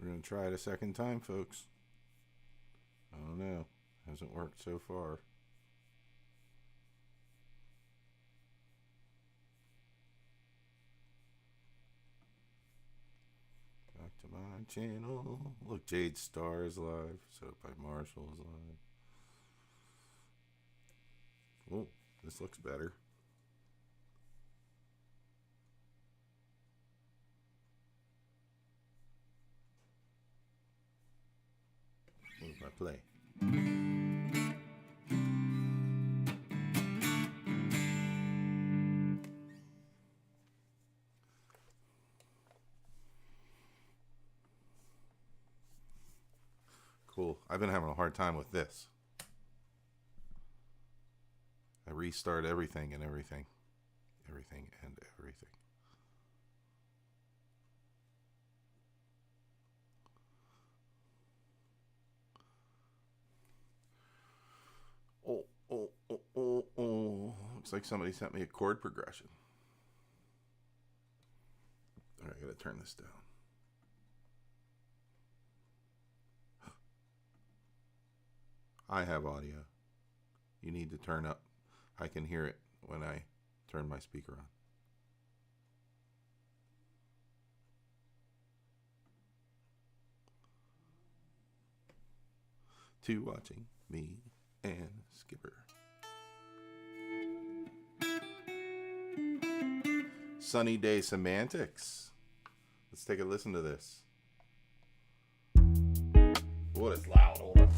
We're going to try it a second time, folks. I don't know. Hasn't worked so far. Back to my channel. Look, Jade Star is live. Set up by Marshall is live. Oh, this looks better. Move my play. Cool. I've been having a hard time with this. I restart everything and everything. Everything and everything. Oh. Looks like somebody sent me a chord progression. All right, I gotta turn this down. I have audio. You need to turn up. I can hear it when I turn my speaker on. To watching me and Skipper. Sunny Day Semantics. Let's take a listen to this. What is loud? Hold on.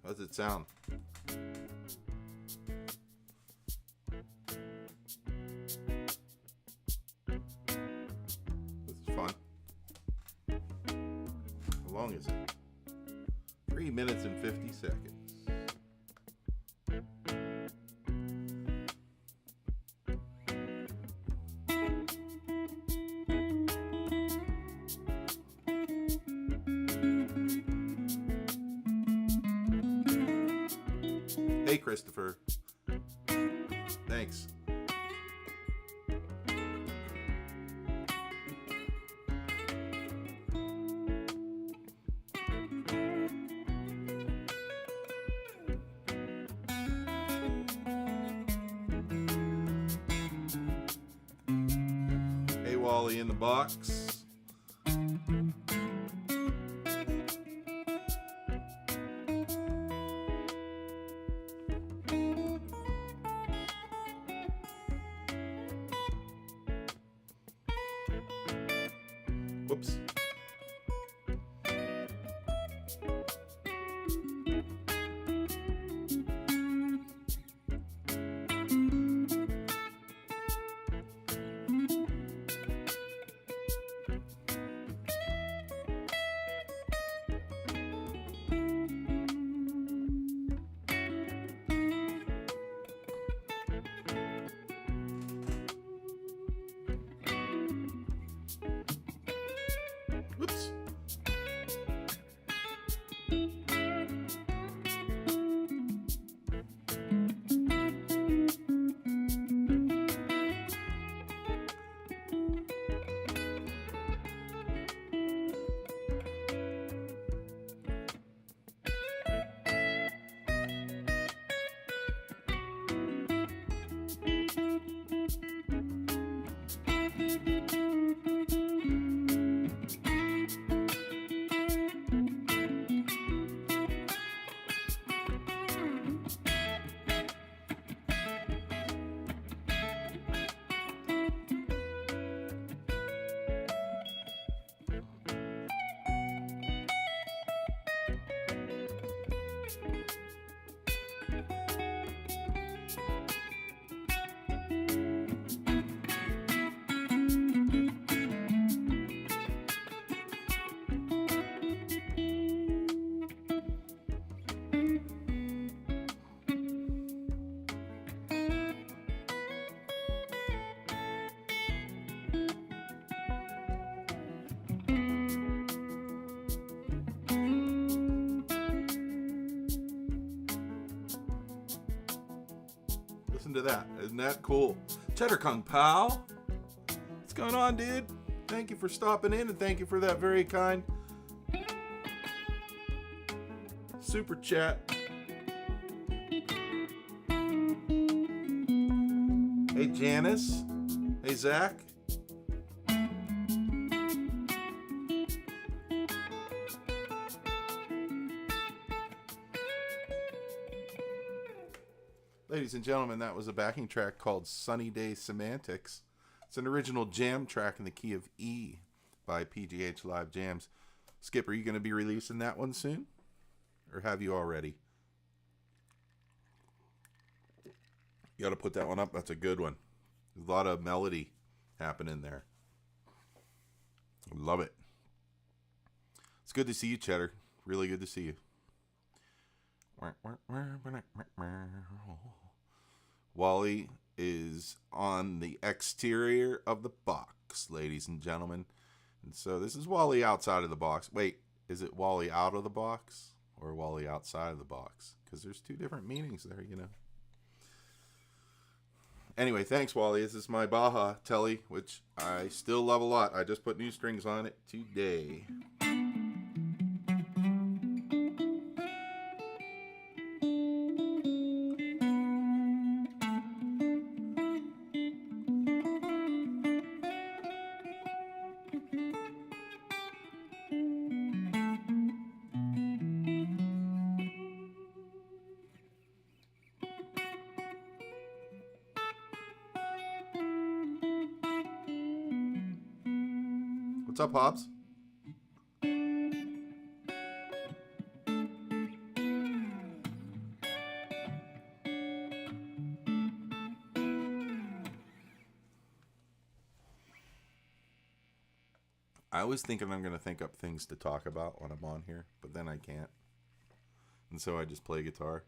How does it sound? This is fun. How long is it? 3 minutes and 50 seconds. Hey, Christopher. Thanks. Hey, Wally in the box. Whoops. to that. Isn't that cool? Cheddar Kung pal. What's going on, dude? Thank you for stopping in, and thank you for that very kind super chat. Hey, Janice. Hey, Zach. Ladies and gentlemen, that was a backing track called Sunny Day Semantics. It's an original jam track in the key of E by PGH Live Jams. Skip, are you going to be releasing that one soon? Or have you already? You got to put that one up. That's a good one. There's a lot of melody happening there. Love it. It's good to see you, Cheddar. Really good to see you. Wally is on the exterior of the box, ladies and gentlemen. And so this is Wally outside of the box. Wait, is it Wally out of the box or Wally outside of the box? Because there's two different meanings there, you know. Anyway, thanks, Wally. This is my Baja Telly, which I still love a lot. I just put new strings on it today. What's up, Hobbs? I always thinking I'm going to think up things to talk about when I'm on here, but then I can't. And so I just play guitar.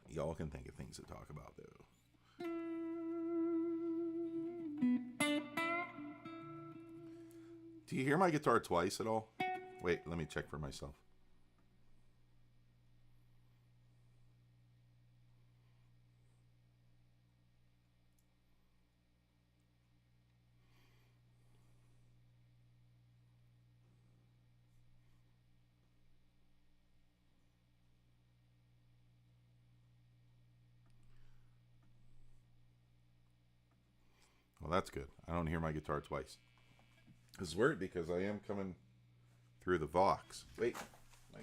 Y'all can think of things to talk about, though. Do you hear my guitar twice at all? Wait, let me check for myself. Well, that's good. I don't hear my guitar twice. It's weird because I am coming through the Vox. Wait. A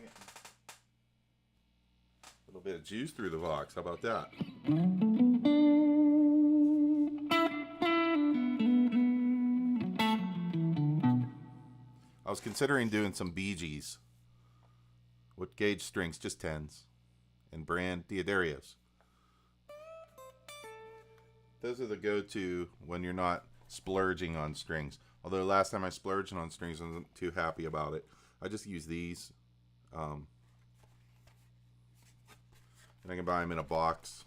little bit of juice through the Vox. How about that? I was considering doing some Bee Gees. What gauge strings? Just 10s. And brand Diodarios. Those are the go-to when you're not splurging on strings. Although last time I splurged on strings, I wasn't too happy about it. I just use these. And I can buy them in a box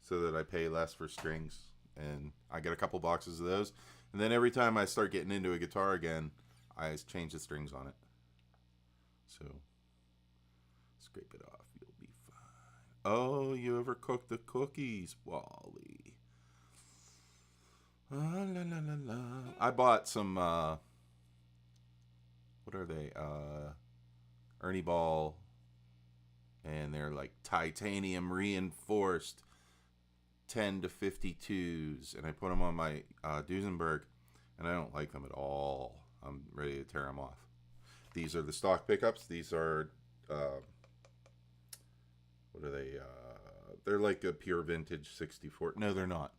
so that I pay less for strings. And I get a couple boxes of those. And then every time I start getting into a guitar again, I change the strings on it. So, scrape it off. You'll be fine. Oh, you ever cook the cookies, Wally? La, la, la, la. I bought some, what are they? Ernie Ball. And they're like titanium reinforced 10 to 52s. And I put them on my Duesenberg. And I don't like them at all. I'm ready to tear them off. These are the stock pickups. These are, what are they? They're like a pure vintage 64. No, they're not.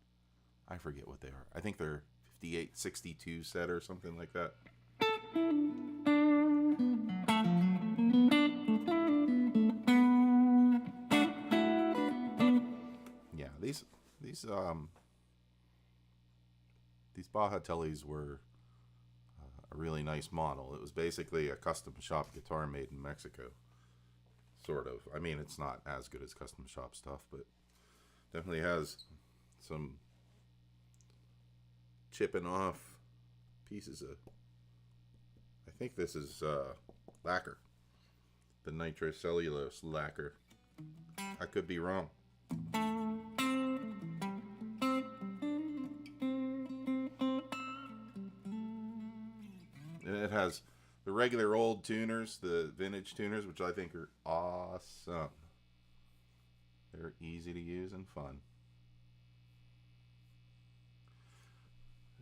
I forget what they are. I think they're 58, 62 set or something like that. Yeah, these Baja Tellies were a really nice model. It was basically a custom shop guitar made in Mexico. Sort of. I mean, it's not as good as custom shop stuff, but definitely has some chipping off pieces of, I think this is lacquer, the nitrocellulose lacquer. I could be wrong. And it has the regular old tuners, the vintage tuners, which I think are awesome. They're easy to use and fun.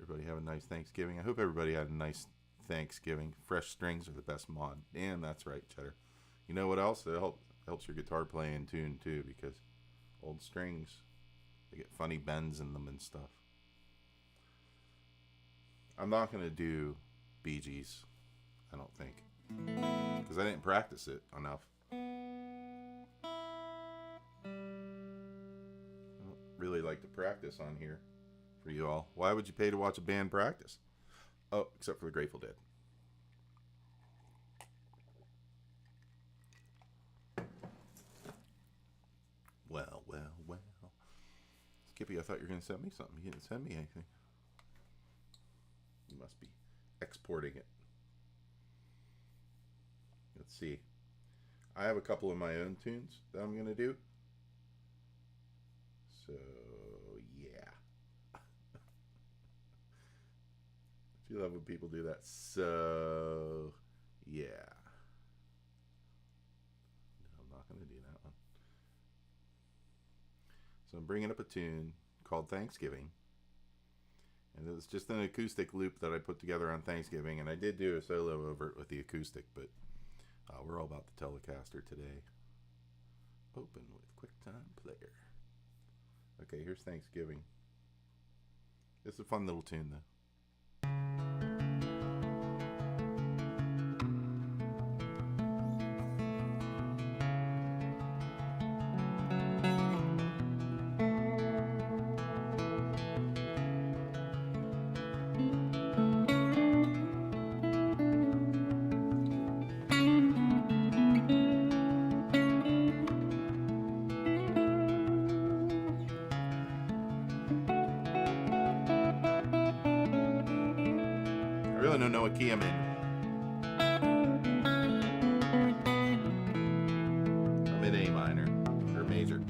Everybody have a nice Thanksgiving. I hope everybody had a nice Thanksgiving. Fresh strings are the best mod. Damn, that's right, Cheddar. You know what else? It helps your guitar play in tune too, because old strings, they get funny bends in them and stuff. I'm not going to do Bee Gees, I don't think, because I didn't practice it enough. I don't really like to practice on here for you all. Why would you pay to watch a band practice? Oh, except for the Grateful Dead. Well. Skippy, I thought you were going to send me something. You didn't send me anything. You must be exporting it. Let's see. I have a couple of my own tunes that I'm going to do. So, yeah. Do you love when people do that? So, yeah. No, I'm not going to do that one. So I'm bringing up a tune called Thanksgiving. And it was just an acoustic loop that I put together on Thanksgiving. And I did do a solo over it with the acoustic, but we're all about the Telecaster today. Open with QuickTime Player. Okay, here's Thanksgiving. It's a fun little tune, though. I really don't know what key I'm in. I'm in A minor, or major.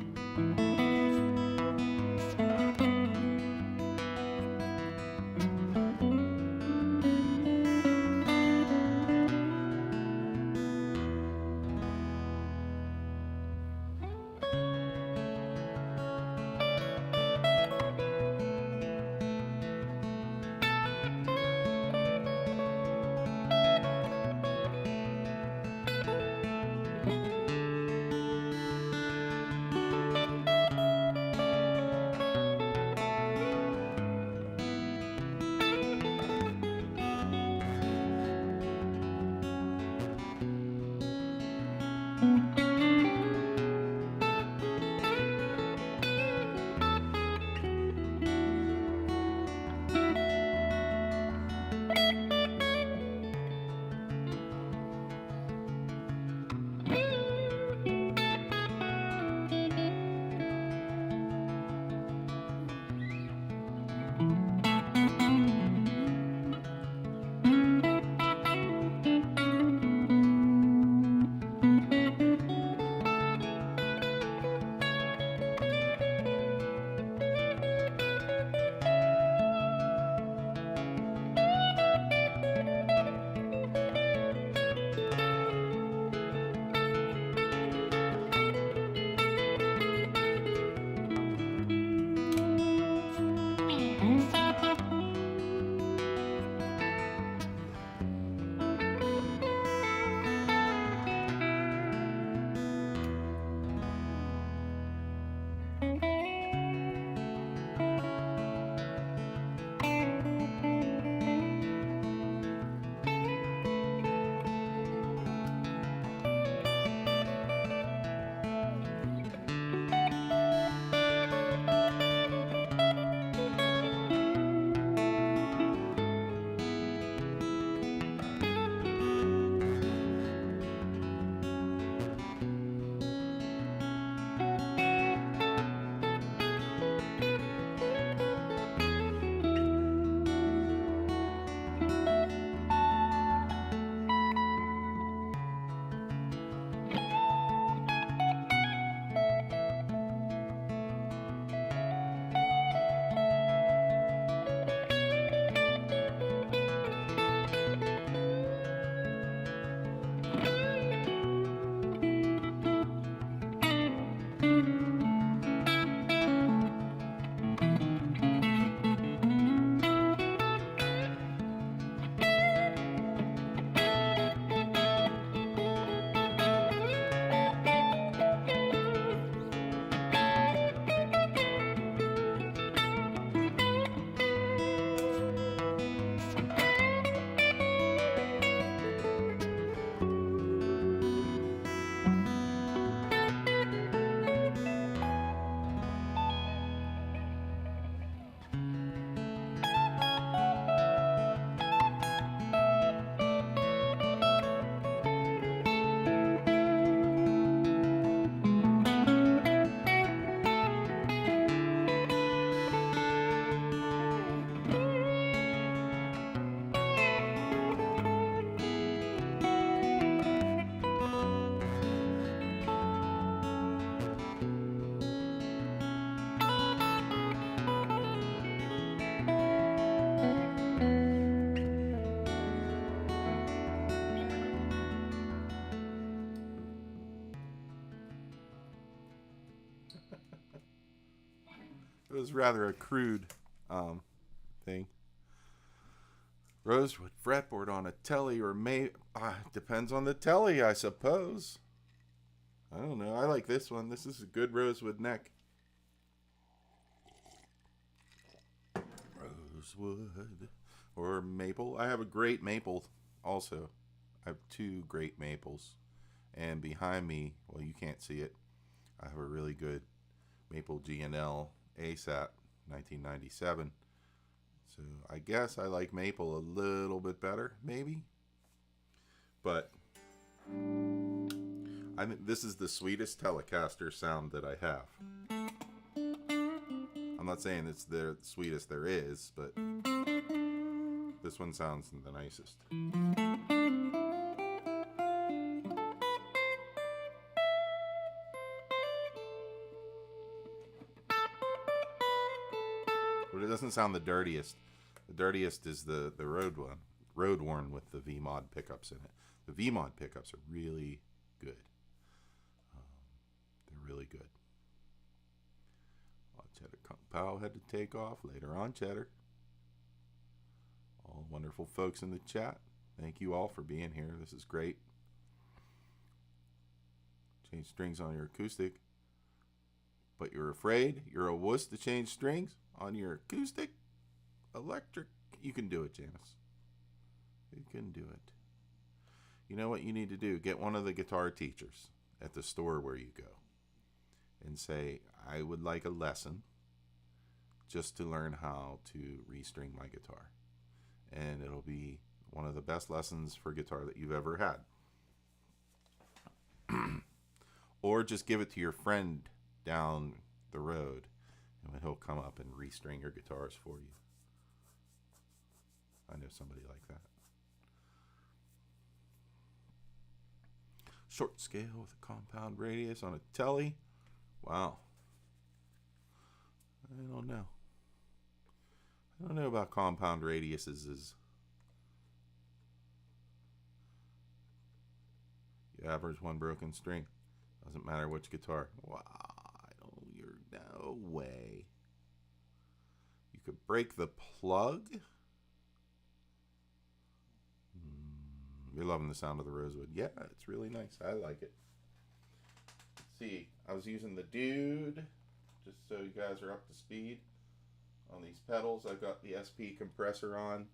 was rather a crude thing. Rosewood fretboard on a telly or depends on the telly, I suppose. I don't know. I like this one. This is a good rosewood neck. Rosewood or maple. I have a great maple also. I have two great maples. And behind me, well, you can't see it, I have a really good maple G&L ASAP 1997. So I guess I like maple a little bit better, maybe. But I think this is the sweetest Telecaster sound that I have. I'm not saying it's the sweetest there is, but this one sounds the nicest. But it doesn't sound the dirtiest. The dirtiest is the road one, road worn with the V-Mod pickups in it. The V-Mod pickups are really good. They're really good. Oh, Cheddar Kung Pao had to take off later on. Cheddar. All wonderful folks in the chat. Thank you all for being here. This is great. Change strings on your acoustic, but you're afraid, you're a wuss to change strings on your acoustic, electric. You can do it, Janice. You can do it. You know what you need to do? Get one of the guitar teachers at the store where you go and say, I would like a lesson just to learn how to restring my guitar. And it'll be one of the best lessons for guitar that you've ever had. Or just give it to your friend down the road, and he'll come up and restring your guitars for you. I know somebody like that. Short scale with a compound radius on a telly. Wow. I don't know. I don't know about compound radiuses. You average one broken string. Doesn't matter which guitar. Wow. You're no way. You could break the plug. You're loving the sound of the rosewood. Yeah, it's really nice. I like it. Let's see, I was using the Dude, just so you guys are up to speed on these pedals. I've got the SP compressor on.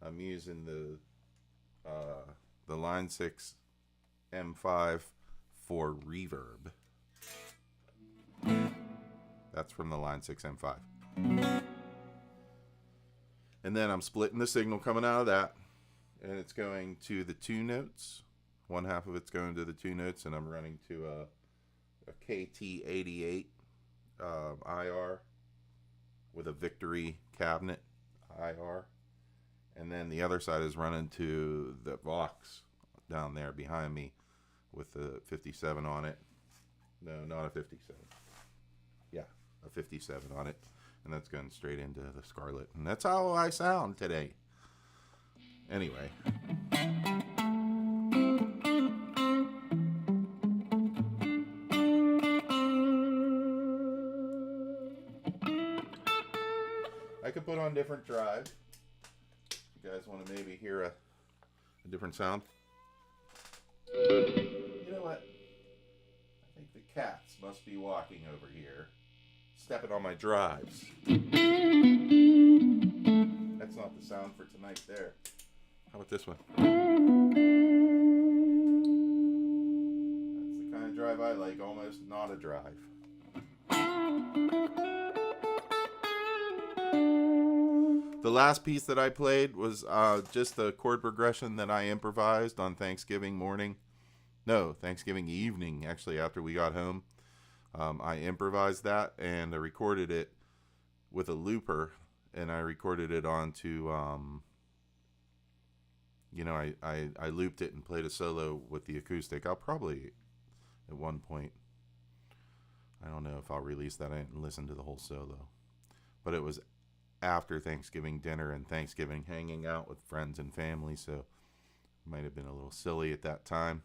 I'm using the Line 6 M5 for reverb. That's from the Line 6 M5. And then I'm splitting the signal coming out of that, and it's going to the two notes. One half of it's going to the two notes, and I'm running to a KT88 IR with a Victory cabinet IR. And then the other side is running to the Vox down there behind me with the 57 on it. No, not a 57. Yeah, a 57 on it. And that's going straight into the Scarlett. And that's how I sound today. Anyway. I could put on different drives. You guys want to maybe hear a different sound? You know what? I think the cats must be walking over here, stepping on my drives. That's not the sound for tonight there. How about this one? That's the kind of drive I like, almost not a drive. The last piece that I played was just the chord progression that I improvised on Thanksgiving morning. No, Thanksgiving evening, actually, after we got home. I improvised that, and I recorded it with a looper, and I recorded it onto, I looped it and played a solo with the acoustic. I'll probably, at one point, I don't know if I'll release that. I didn't listen to the whole solo. But it was after Thanksgiving dinner and Thanksgiving hanging out with friends and family, so it might have been a little silly at that time.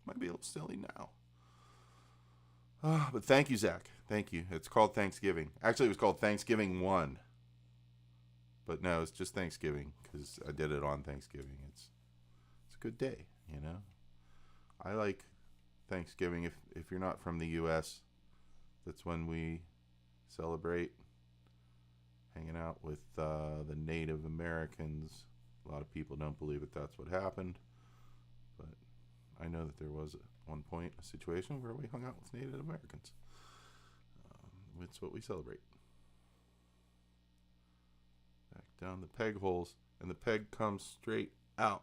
Might be a little silly now. But thank you, Zach. Thank you. It's called Thanksgiving. Actually, it was called Thanksgiving 1. But no, it's just Thanksgiving because I did it on Thanksgiving. It's a good day, you know. I like Thanksgiving. If you're not from the U.S., that's when we celebrate hanging out with the Native Americans. A lot of people don't believe that that's what happened, but I know that there was at one point a situation where we hung out with Native Americans. It's what we celebrate. Back down the peg holes, and the peg comes straight out.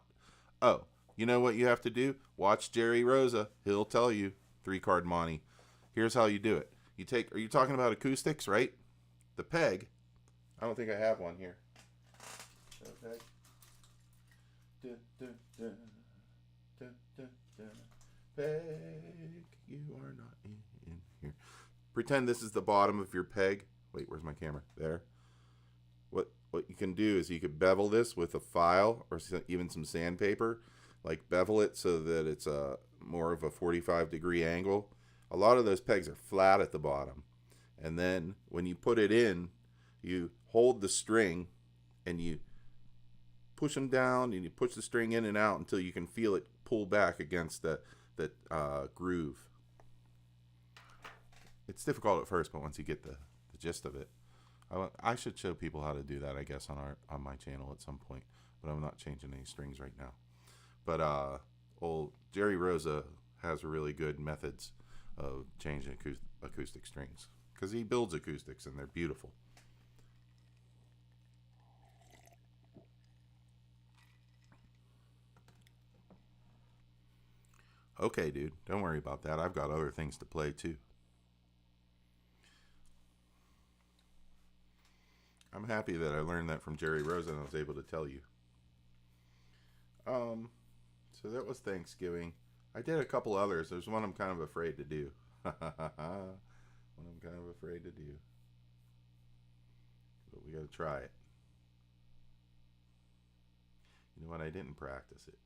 Oh, you know what you have to do? Watch Jerry Rosa. He'll tell you. 3-card Monty. Here's how you do it. Are you talking about acoustics, right? The peg. I don't think I have one here. Okay. Peg, you are not in here. Pretend this is the bottom of your peg. Wait, where's my camera? There. What you can do is you could bevel this with a file or even some sandpaper. Like bevel it so that it's more of a 45-degree angle. A lot of those pegs are flat at the bottom. And then when you put it in, you hold the string and you push them down and you push the string in and out until you can feel it pull back against the groove. It's difficult at first, but once you get the gist of it, I should show people how to do that, I guess, on my channel at some point. But I'm not changing any strings right now. But old Jerry Rosa has really good methods of changing acoustic strings because he builds acoustics and they're beautiful. Okay, dude, don't worry about that. I've got other things to play too. I'm happy that I learned that from Jerry Rosa and I was able to tell you. So that was Thanksgiving. I did a couple others. There's one I'm kind of afraid to do. One I'm kind of afraid to do. But we got to try it. You know what? I didn't practice it.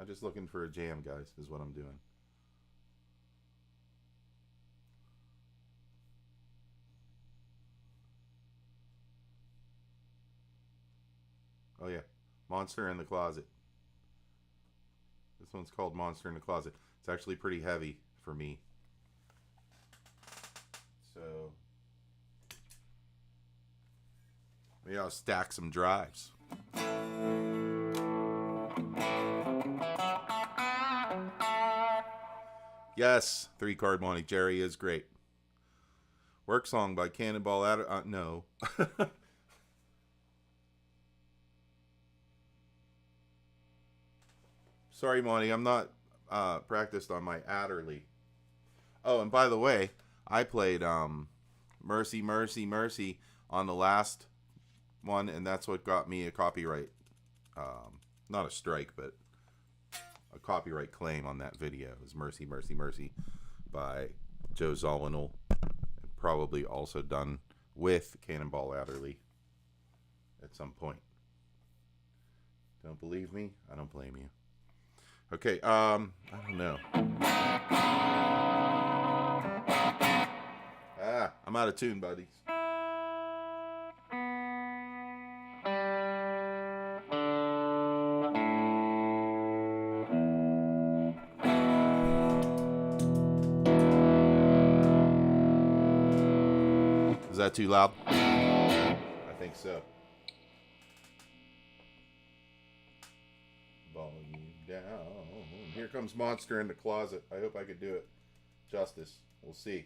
I'm just looking for a jam, guys, is what I'm doing. Oh, yeah. Monster in the Closet. This one's called Monster in the Closet. It's actually pretty heavy for me. So, maybe I'll stack some drives. Yes, 3-card Monty. Jerry is great. Work Song by Cannonball Adderley. No. Sorry, Monty. I'm not practiced on my Adderley. Oh, and by the way, I played Mercy, Mercy, Mercy on the last one, and that's what got me a copyright. Not a strike, but a copyright claim on that video. It was Mercy, Mercy, Mercy by Joe Zawinul. Probably also done with Cannonball Adderley at some point. Don't believe me? I don't blame you. Okay, I don't know. I'm out of tune, buddies. Is that too loud? I think so. Volume down. Here comes Monster in the Closet. I hope I could do it justice. We'll see.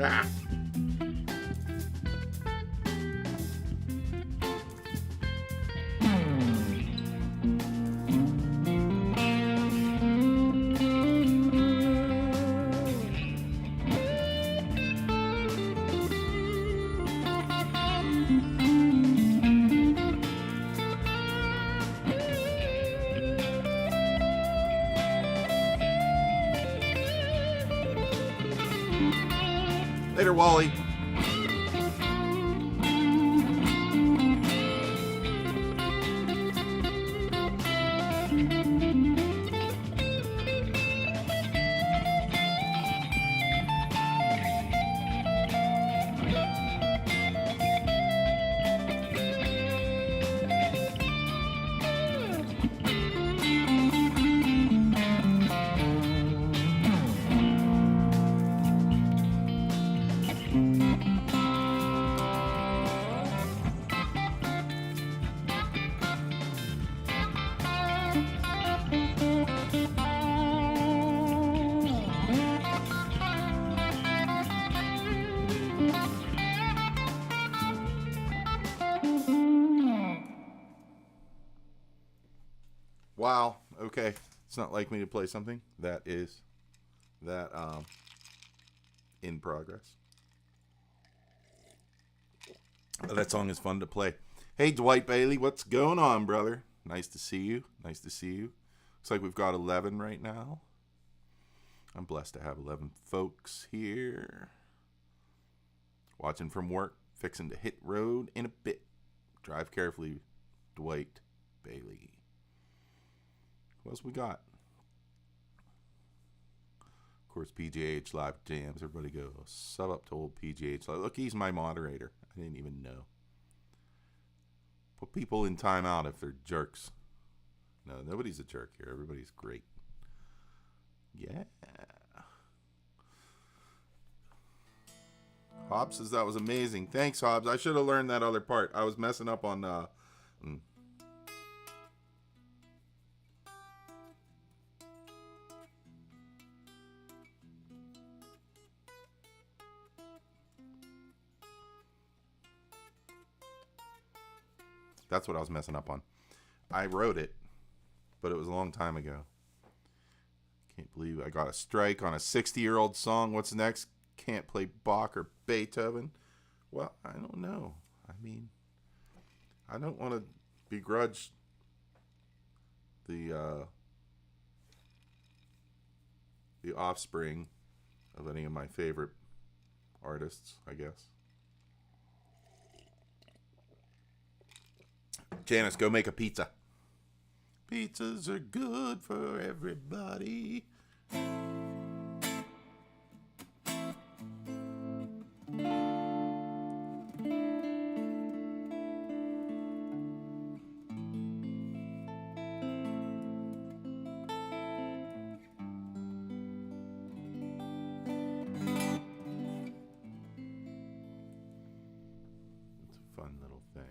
Ah. Later, Wally. Wow. Okay. It's not like me to play something that is in progress. That song is fun to play. Hey, Dwight Bailey, what's going on, brother? Nice to see you. Nice to see you. Looks like we've got 11 right now. I'm blessed to have 11 folks here. Watching from work, fixing to hit road in a bit. Drive carefully, Dwight Bailey. What else we got? Of course, PGH Live Jams. Everybody go sub up to old PGH Live. Look, he's my moderator. I didn't even know. Put people in timeout if they're jerks. No, nobody's a jerk here. Everybody's great. Yeah. Hobbs says that was amazing. Thanks, Hobbs. I should have learned that other part. I was messing up on That's what I was messing up on. I wrote it, but it was a long time ago. Can't believe I got a strike on a 60-year-old song. What's next? Can't play Bach or Beethoven. Well, I don't know. I mean, I don't want to begrudge the offspring of any of my favorite artists, I guess. Janice, go make a pizza. Pizzas are good for everybody. Fun little thing.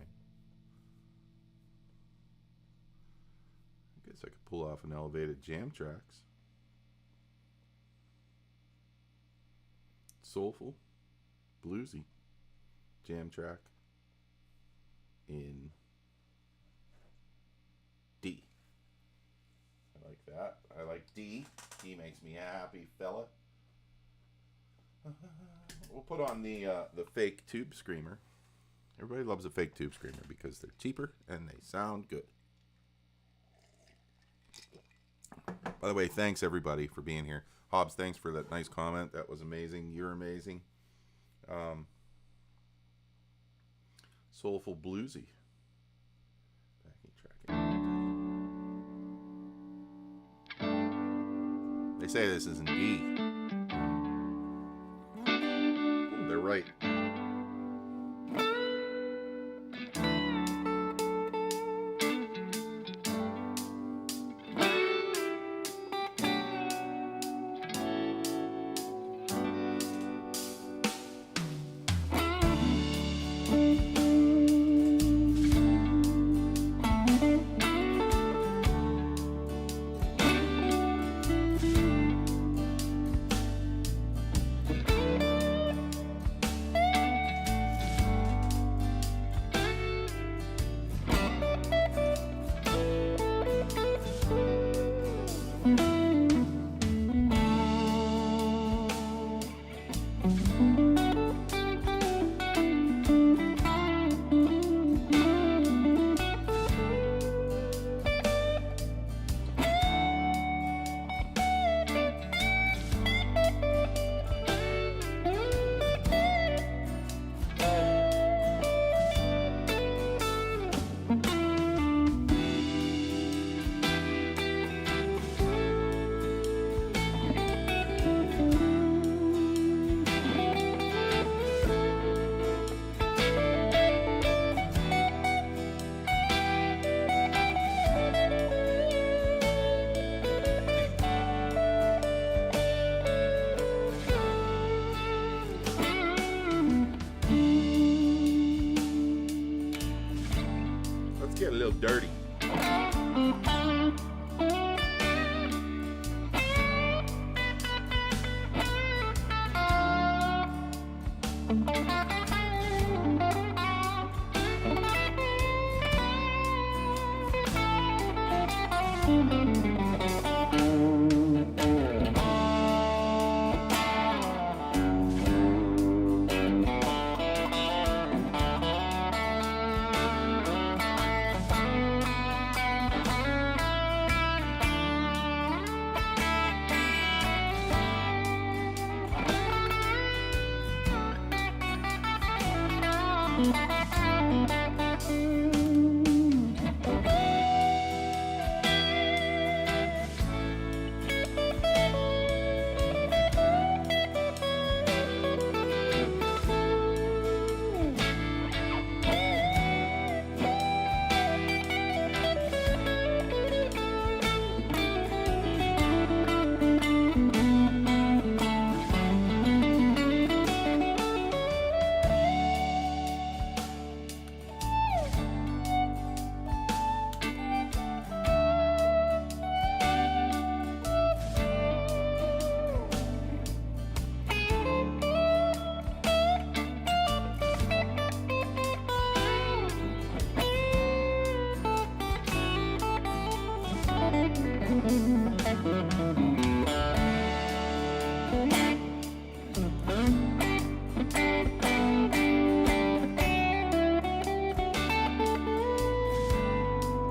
I guess I could pull off an elevated jam tracks. Soulful, bluesy jam track in D. I like that. I like D. D makes me a happy fella. We'll put on the fake tube screamer. Everybody loves a fake tube screamer because they're cheaper and they sound good. By the way, thanks everybody for being here. Hobbs, thanks for that nice comment. That was amazing. You're amazing. Soulful bluesy. They say this is in D. Ooh, they're right. Get a little dirty.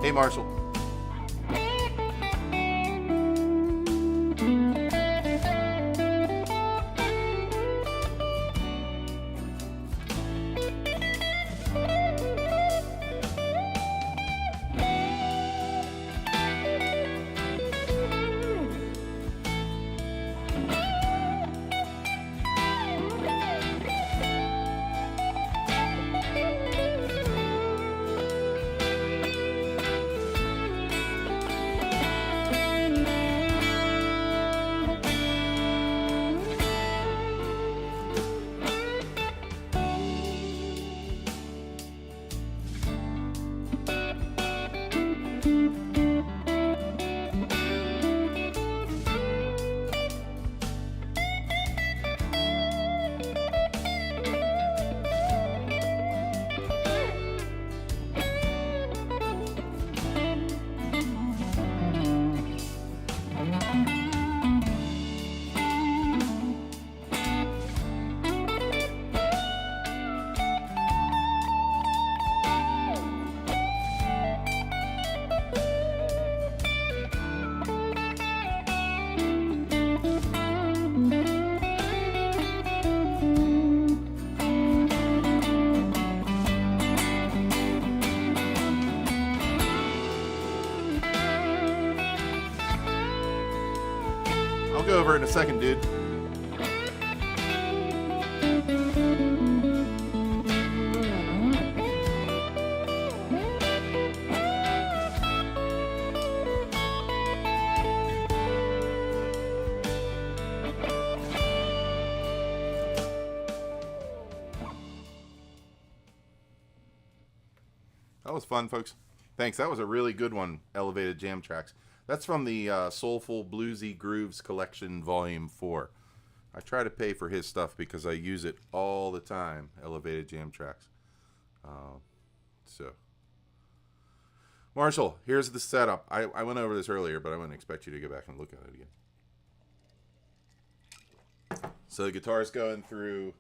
Hey, Marshall. I'll go over in a second, dude. That was fun, folks. Thanks. That was a really good one, Elevated Jam Tracks. That's from the Soulful Bluesy Grooves Collection Volume 4. I try to pay for his stuff because I use it all the time, Elevated Jam Tracks. So, Marshall, here's the setup. I went over this earlier, but I wouldn't expect you to go back and look at it again. So the guitar's going through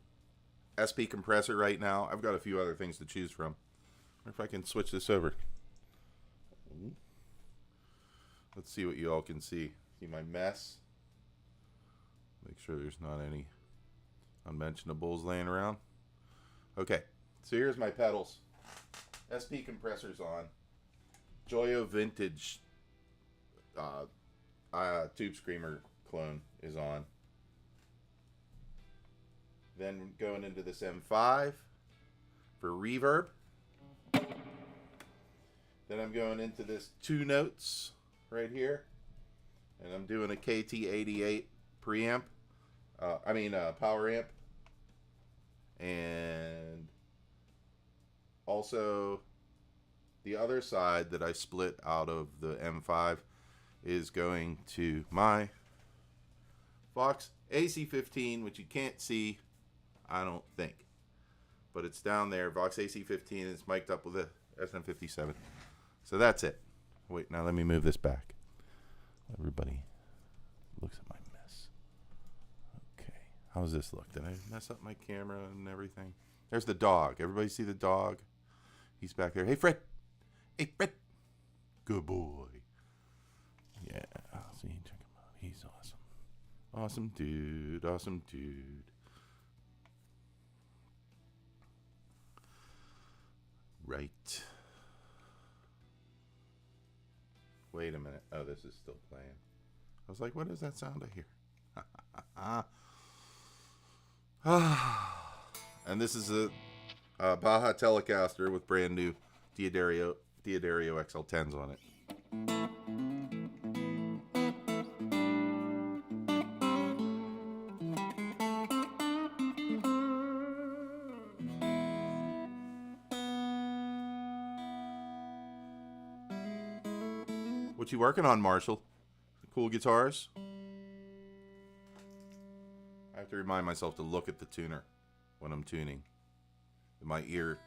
SP compressor right now. I've got a few other things to choose from. I wonder if I can switch this over. Let's see what you all can see. See my mess? Make sure there's not any unmentionables laying around. Okay, so here's my pedals. SP compressor's on. Joyo Vintage Tube Screamer clone is on. Then going into this M5 for reverb. Then I'm going into this 2 notes right here, and I'm doing a KT88 preamp. Power amp, and also the other side that I split out of the M5 is going to my Vox AC15, which you can't see, I don't think, but it's down there. Vox AC15 is mic'd up with a SM57. So that's it. Wait, now let me move this back. Everybody looks at my mess. Okay. How's this look? Did I mess up my camera and everything? There's the dog. Everybody see the dog? He's back there. Hey, Fred. Hey, Fred. Good boy. Yeah. See, check him out. He's awesome. Awesome dude. Awesome dude. Right. Wait a minute. Oh, this is still playing. I was like, what is that sound I hear? And this is a Baja Telecaster with brand new Diodario XL10s on it. What you working on, Marshall? Cool guitars? I have to remind myself to look at the tuner when I'm tuning. My ear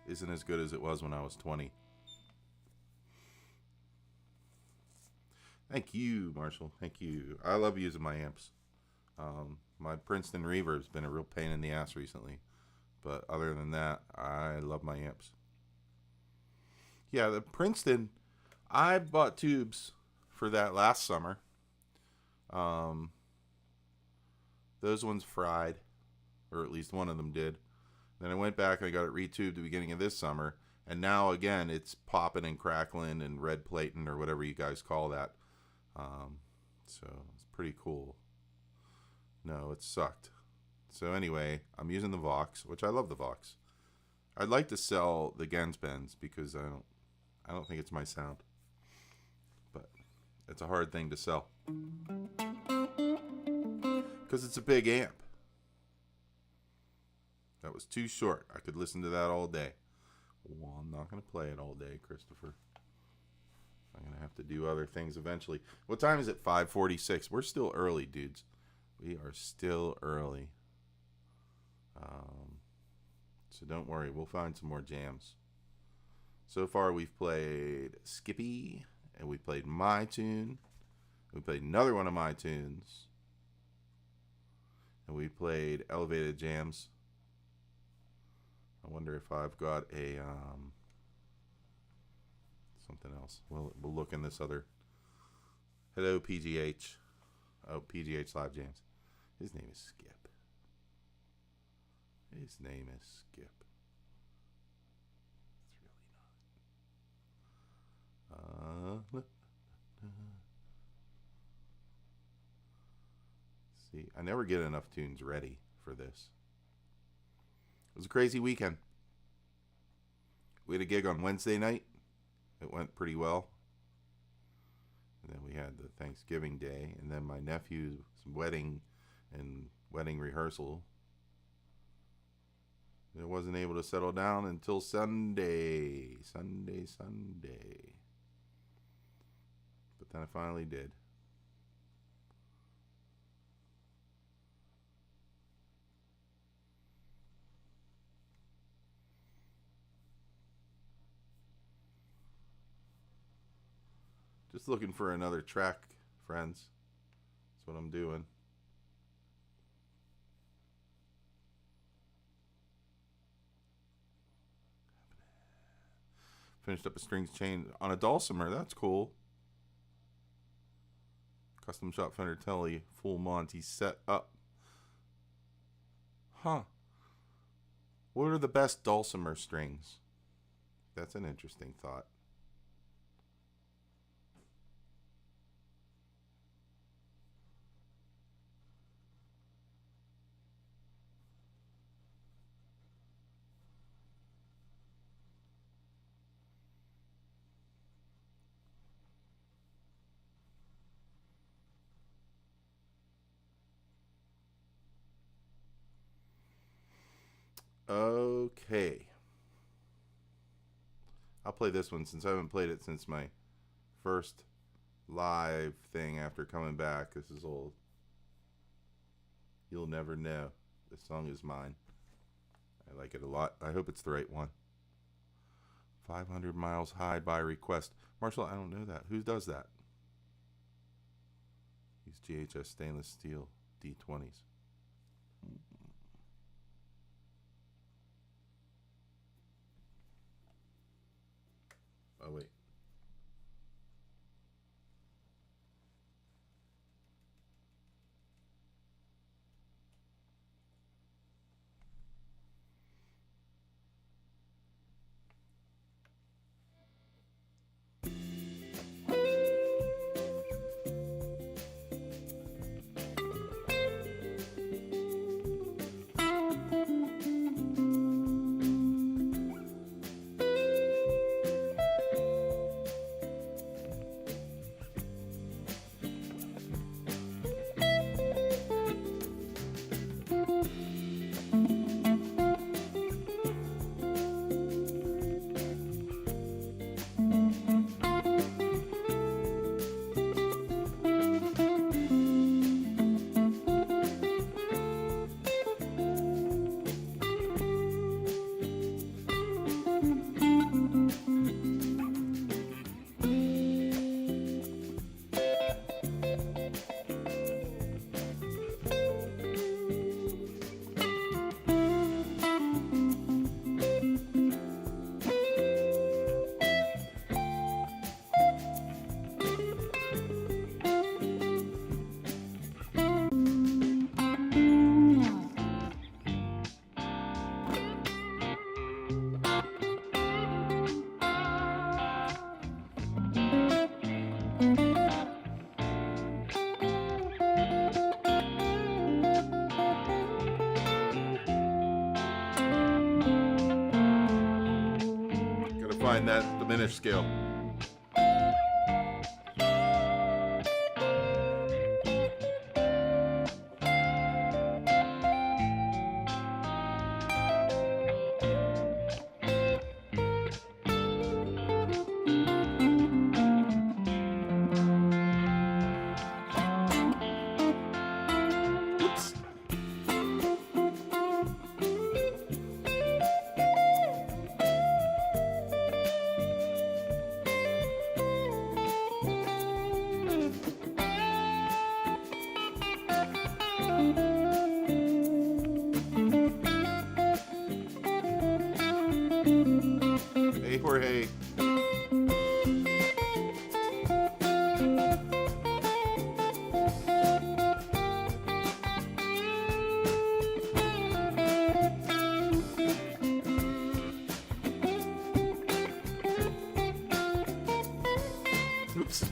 isn't as good as it was when I was 20. Thank you, Marshall. Thank you. I love using my amps. My Princeton Reverb's been a real pain in the ass recently. But other than that, I love my amps. Yeah, the Princeton, I bought tubes for that last summer. Those ones fried, or at least one of them did. Then I went back and I got it retubed at the beginning of this summer. And now, again, it's popping and crackling and red plating or whatever you guys call that. So it's pretty cool. No, it sucked. So anyway, I'm using the Vox, which I love the Vox. I'd like to sell the Gensbens because I don't think it's my sound. But it's a hard thing to sell. Because it's a big amp. That was too short. I could listen to that all day. Well, I'm not going to play it all day, Christopher. I'm going to have to do other things eventually. What time is it? 5:46. We're still early, dudes. We are still early. So don't worry. We'll find some more jams. So far, we've played Skippy, and we played My Tune. We played another one of my tunes. And we played Elevated Jams. I wonder if I've got a something else. We'll look in this other. Hello, PGH. Oh, PGH Live Jams. His name is Skip. His name is Skip. It's really not. See, I never get enough tunes ready for this. It was a crazy weekend. We had a gig on Wednesday night. It went pretty well. And then we had the Thanksgiving Day. And then my nephew's wedding and wedding rehearsal. I wasn't able to settle down until Sunday. Sunday. But then I finally did. Just looking for another track, friends. That's what I'm doing. Finished up a strings chain on a dulcimer. That's cool. Custom Shop Fender Tele full Monty set up. Huh. What are the best dulcimer strings? That's an interesting thought. Okay. I'll play this one since I haven't played it since my first live thing after coming back. This is old. You'll Never Know. This song is mine. I like it a lot. I hope it's the right one. 500 Miles High by Request. Marshall, I don't know that. Who does that? These GHS stainless steel D20s. Oh, wait. find that diminished scale. Oops. Hey, Jorge. Oops.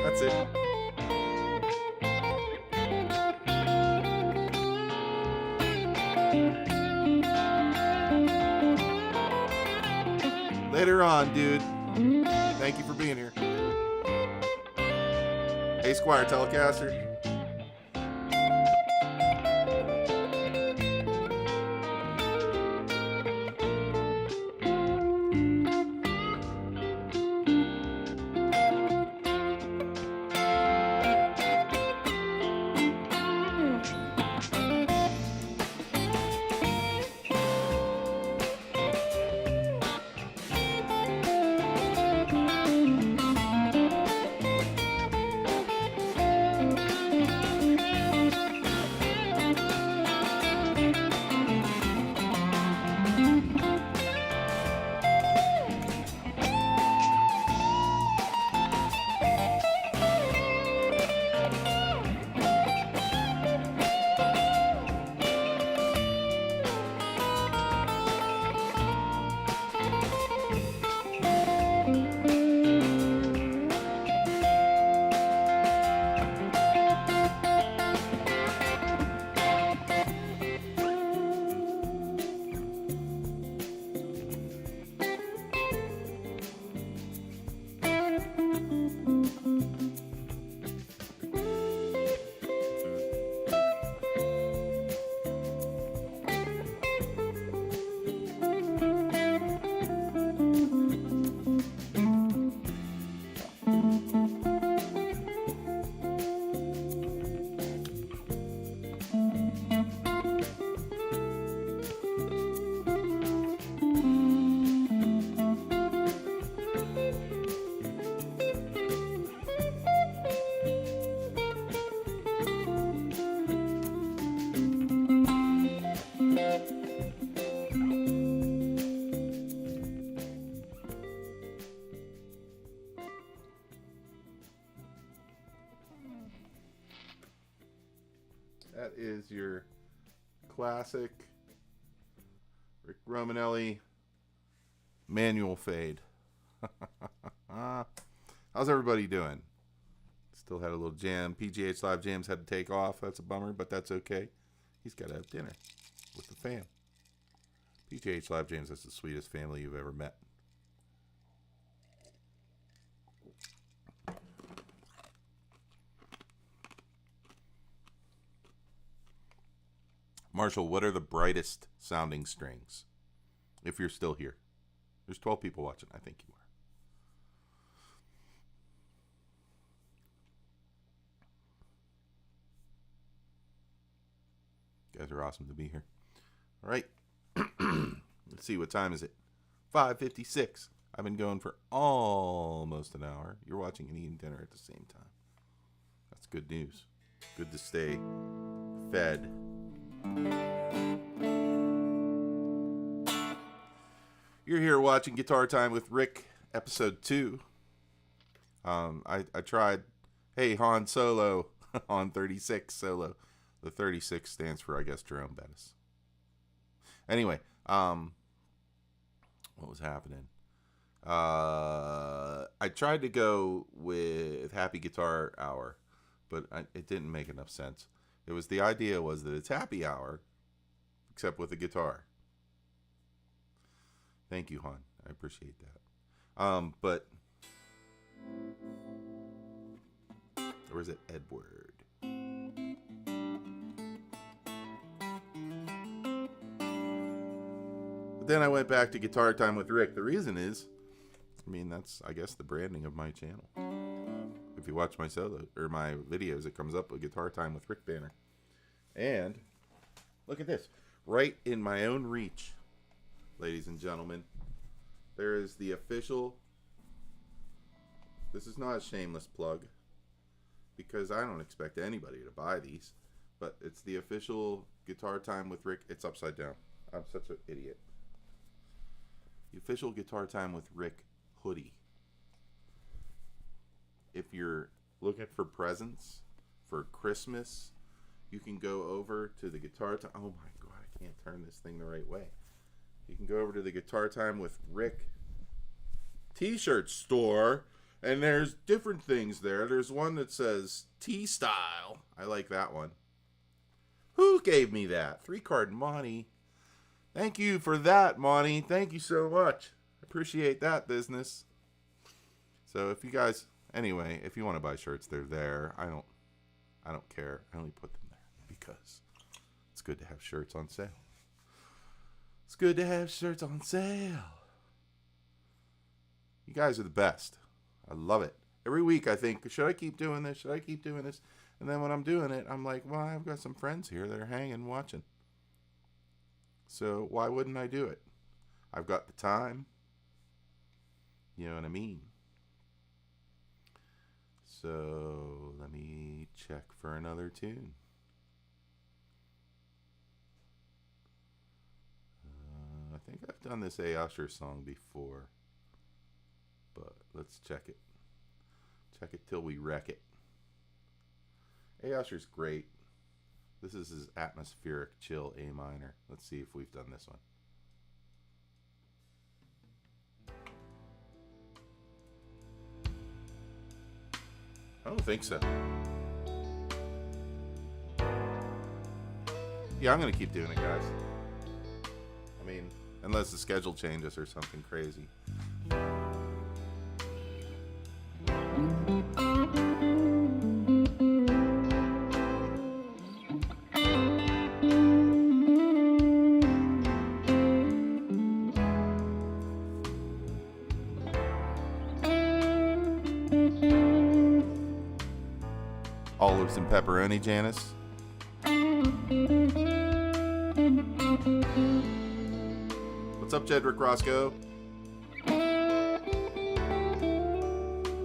That's it. Later on, dude. Thank you for being here. Hey, Squire Telecaster. That is your classic Rick Romanelli manual fade. How's everybody doing? Still had a little jam. PGH Live Jams had to take off. That's a bummer, but that's okay. He's got to have dinner with the fam. PGH Live Jams is the sweetest family you've ever met. Marshall, what are the brightest sounding strings? If you're still here. There's 12 people watching. I think you are. You guys are awesome to be here. All right. Let's see. What time is it? 5:56. I've been going for almost an hour. You're watching and eating dinner at the same time. That's good news. Good to stay fed. You're here watching Guitar Time with Rick, episode 2. I tried, hey, Han Solo, Han 36 Solo. The 36 stands for, I guess, Jerome Bettis. Anyway, what was happening? I tried to go with Happy Guitar Hour, but it didn't make enough sense. The idea was that it's happy hour, except with a guitar. Thank you, Han. I appreciate that. But or is it Edward? But then I went back to Guitar Time with Rick. The reason is, that's, I guess, the branding of my channel. If you watch my solo or my videos, it comes up with Guitar Time with Rick banner. And look at this. Right in my own reach, ladies and gentlemen, there is the official. This is not a shameless plug, because I don't expect anybody to buy these, but it's the official Guitar Time with Rick. It's upside down. I'm such an idiot. The official Guitar Time with Rick hoodie. If you're looking for presents for Christmas, you can go over to the Guitar Time. Oh my God, I can't turn this thing the right way. You can go over to the Guitar Time with Rick t-shirt store, and there's different things there. There's one that says T-Style. I like that one. Who gave me that? 3-card Monty. Thank you for that, Monty. Thank you so much. Appreciate that business. So if you guys, anyway, if you want to buy shirts, they're there. I don't care. I only put them there because it's good to have shirts on sale. It's good to have shirts on sale. You guys are the best. I love it. Every week I think, should I keep doing this? Should I keep doing this? And then when I'm doing it, I'm like, well, I've got some friends here that are hanging, watching. So why wouldn't I do it? I've got the time. You know what I mean? So let me check for another tune. I think I've done this A. Usher song before, but let's check it. Check it till we wreck it. A. Usher's great. This is his atmospheric, chill A minor. Let's see if we've done this one. I don't think so. Yeah, I'm going to keep doing it, guys. Unless the schedule changes or something crazy. Olives and pepperoni, Janice. What's up, Jedrick Roscoe?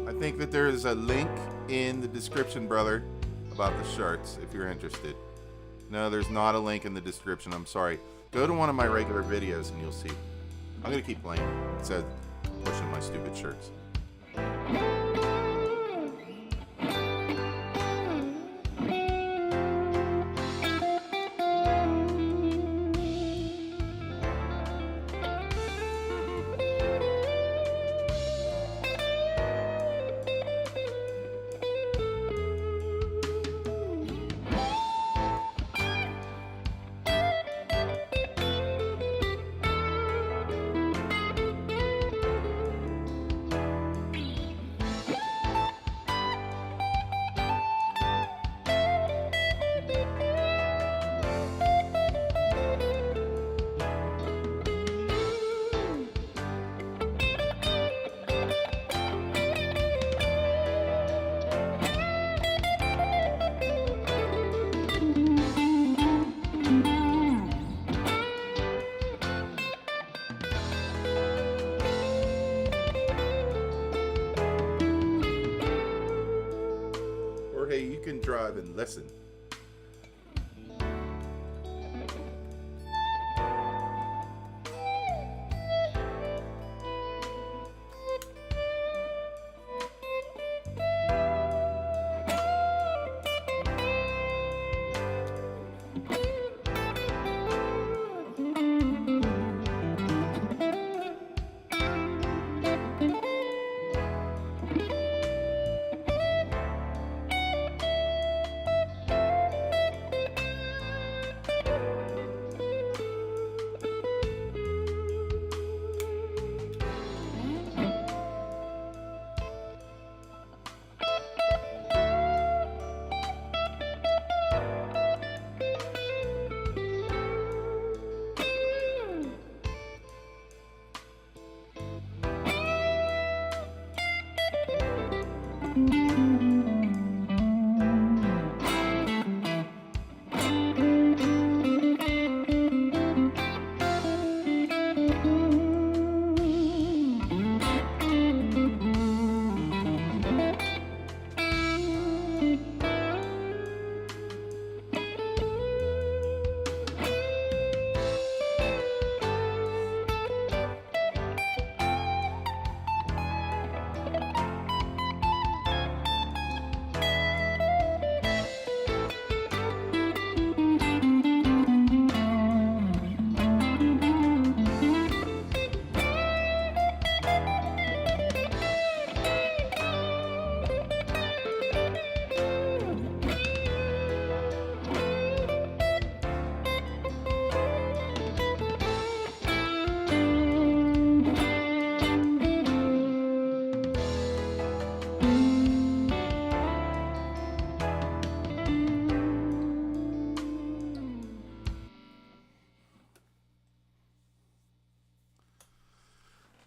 I think that there is a link in the description, brother, about the shirts, if you're interested. No, there's not a link in the description. I'm sorry. Go to one of my regular videos and you'll see. I'm going to keep playing. It said pushing my stupid shirts. can drive and listen.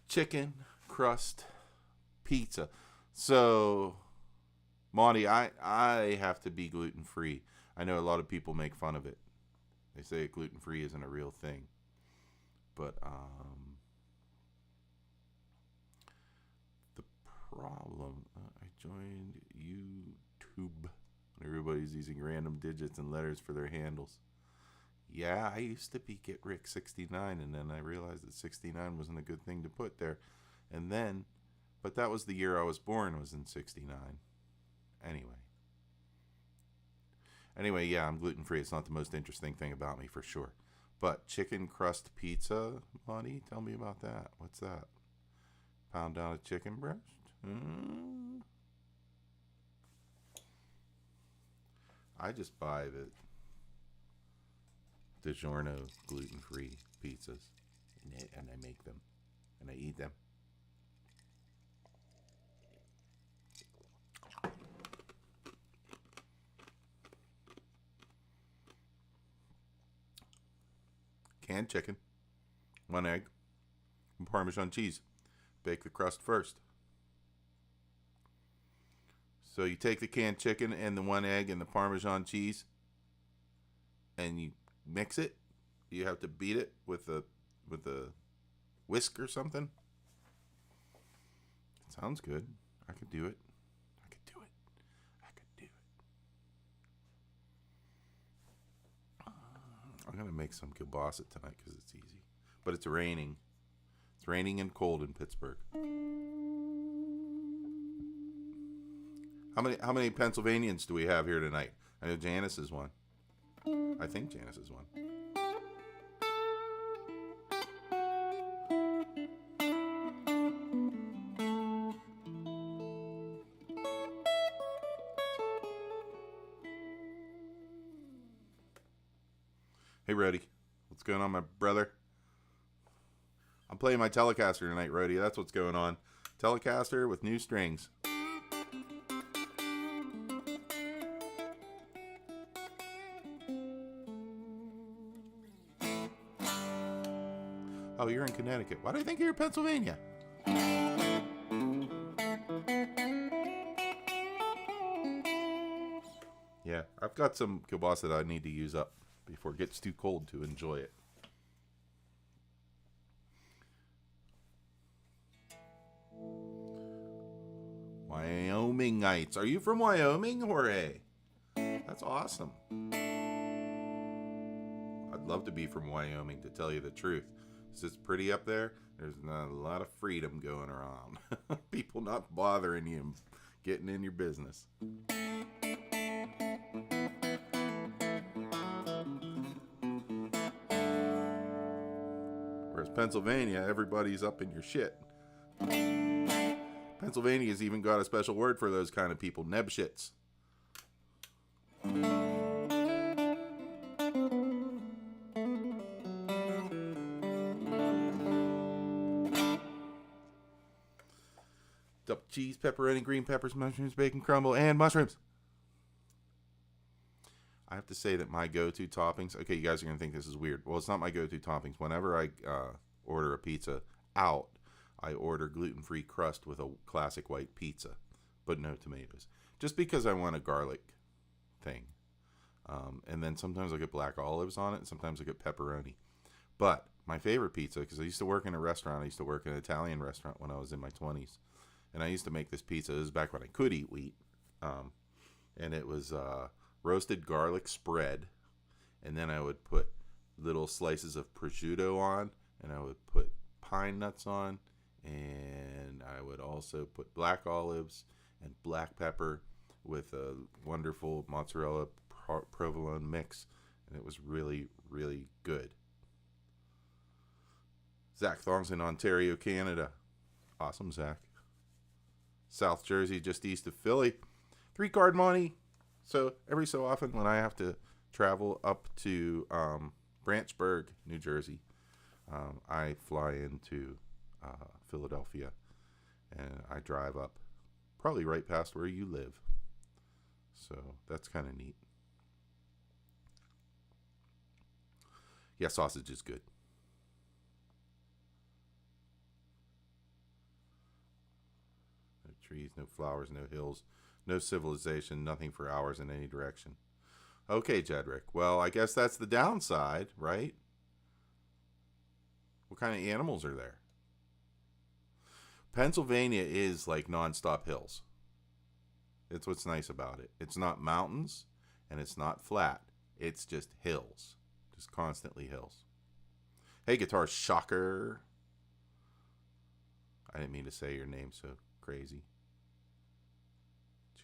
Chicken crust pizza. So, Monty, I have to be gluten free. I know a lot of people make fun of it. They say gluten free isn't a real thing. But the problem, I joined YouTube. Everybody's using random digits and letters for their handles. Yeah, I used to be Get Rick 69, and then I realized that 69 wasn't a good thing to put there. And then, but that was the year I was born, was in 69. Anyway, yeah, I'm gluten-free. It's not the most interesting thing about me, for sure. But chicken crust pizza, Monty, tell me about that. What's that? Pound down a chicken breast? I just buy the DiGiorno gluten-free pizzas, and I make them, and I eat them. Canned chicken, 1 egg, and Parmesan cheese. Bake the crust first. So you take the canned chicken and the 1 egg and the Parmesan cheese, and you mix it. You have to beat it with a whisk or something. Sounds good. I could do it. I'm gonna make some kielbasa tonight because it's easy. But it's raining. It's raining and cold in Pittsburgh. How many Pennsylvanians do we have here tonight? I know Janice is one. I think Janice is one. Hey, Rody. What's going on, my brother? I'm playing my Telecaster tonight, Rody. That's what's going on. Telecaster with new strings. Oh, you're in Connecticut. Why do I think you're in Pennsylvania? Yeah, I've got some kielbasa that I need to use up before it gets too cold to enjoy it. Wyomingites. Are you from Wyoming, Jorge? That's awesome. I'd love to be from Wyoming, to tell you the truth. It's pretty up there. There's not a lot of freedom going around. People not bothering you and getting in your business. Whereas Pennsylvania, everybody's up in your shit. Pennsylvania's even got a special word for those kind of people, nebshits. Double cheese, pepperoni, green peppers, mushrooms, bacon crumble, and mushrooms. I have to say that my go-to toppings... Okay, you guys are going to think this is weird. Well, it's not my go-to toppings. Whenever I order a pizza out, I order gluten-free crust with a classic white pizza, but no tomatoes. Just because I want a garlic thing. And then sometimes I get black olives on it, and sometimes I get pepperoni. But my favorite pizza, because I used to work in a restaurant. I used to work in an Italian restaurant when I was in my 20s. And I used to make this pizza. This was back when I could eat wheat. And it was roasted garlic spread. And then I would put little slices of prosciutto on. And I would put pine nuts on. And I would also put black olives and black pepper with a wonderful mozzarella provolone mix. And it was really, really good. Zach Thong's in Ontario, Canada. Awesome, Zach. South Jersey, just east of Philly. 3-card money. So every so often when I have to travel up to Branchburg, New Jersey, I fly into Philadelphia, and I drive up probably right past where you live. So that's kind of neat. Yeah, sausage is good. No trees, no flowers, no hills, no civilization, nothing for hours in any direction. Okay, Jedrick. Well, I guess that's the downside, right? What kind of animals are there? Pennsylvania is like nonstop hills. It's what's nice about it. It's not mountains and it's not flat. It's just hills. Just constantly hills. Hey, Guitar Shocker. I didn't mean to say your name so crazy.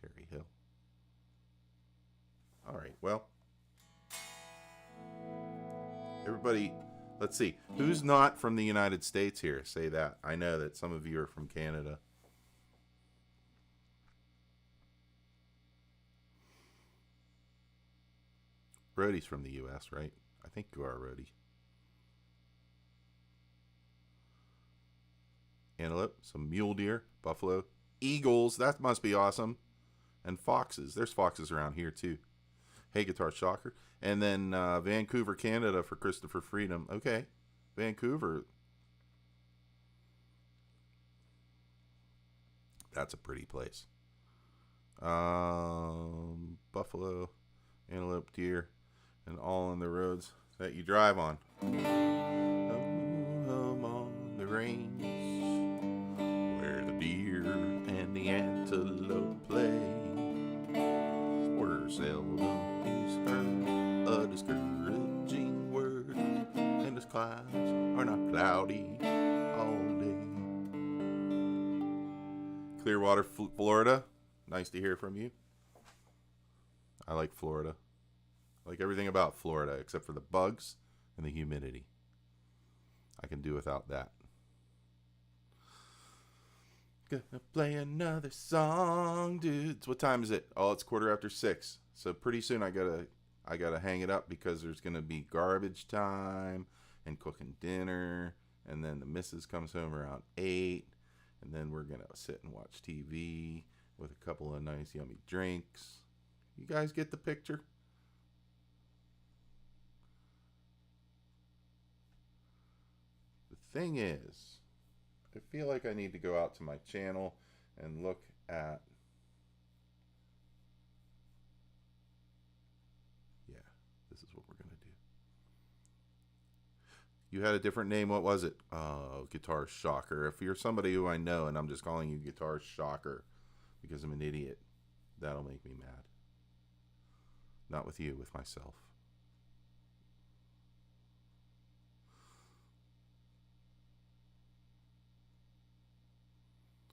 Cherry Hill. All right, well. Everybody, let's see. Who's not from the United States here? Say that. I know that some of you are from Canada. Brody's from the U.S., right? I think you are, Brody. Antelope, some mule deer, buffalo, eagles. That must be awesome. And foxes. There's foxes around here, too. Hey, Guitar Shocker. And then Vancouver, Canada for Christopher Freedom. Okay. Vancouver. That's a pretty place. Buffalo, antelope, deer, and all on the roads that you drive on. I'm on the range where the deer and the antelope play, where seldom is heard a discouraging word, and the skies are not cloudy all day. Clearwater, Florida. Nice to hear from you. I like Florida. I like everything about Florida except for the bugs and the humidity. I can do without that. Gonna play another song, dudes. What time is it? Oh, it's 6:15. So pretty soon I gotta hang it up because there's gonna be garbage time and cooking dinner, and then the missus comes home around 8, and then we're gonna sit and watch TV with a couple of nice yummy drinks. You guys get the picture? The thing is, I feel like I need to go out to my channel and look at... Yeah, this is what we're going to do. You had a different name. What was it? Oh, Guitar Shocker. If you're somebody who I know and I'm just calling you Guitar Shocker because I'm an idiot, that'll make me mad. Not with you, with myself.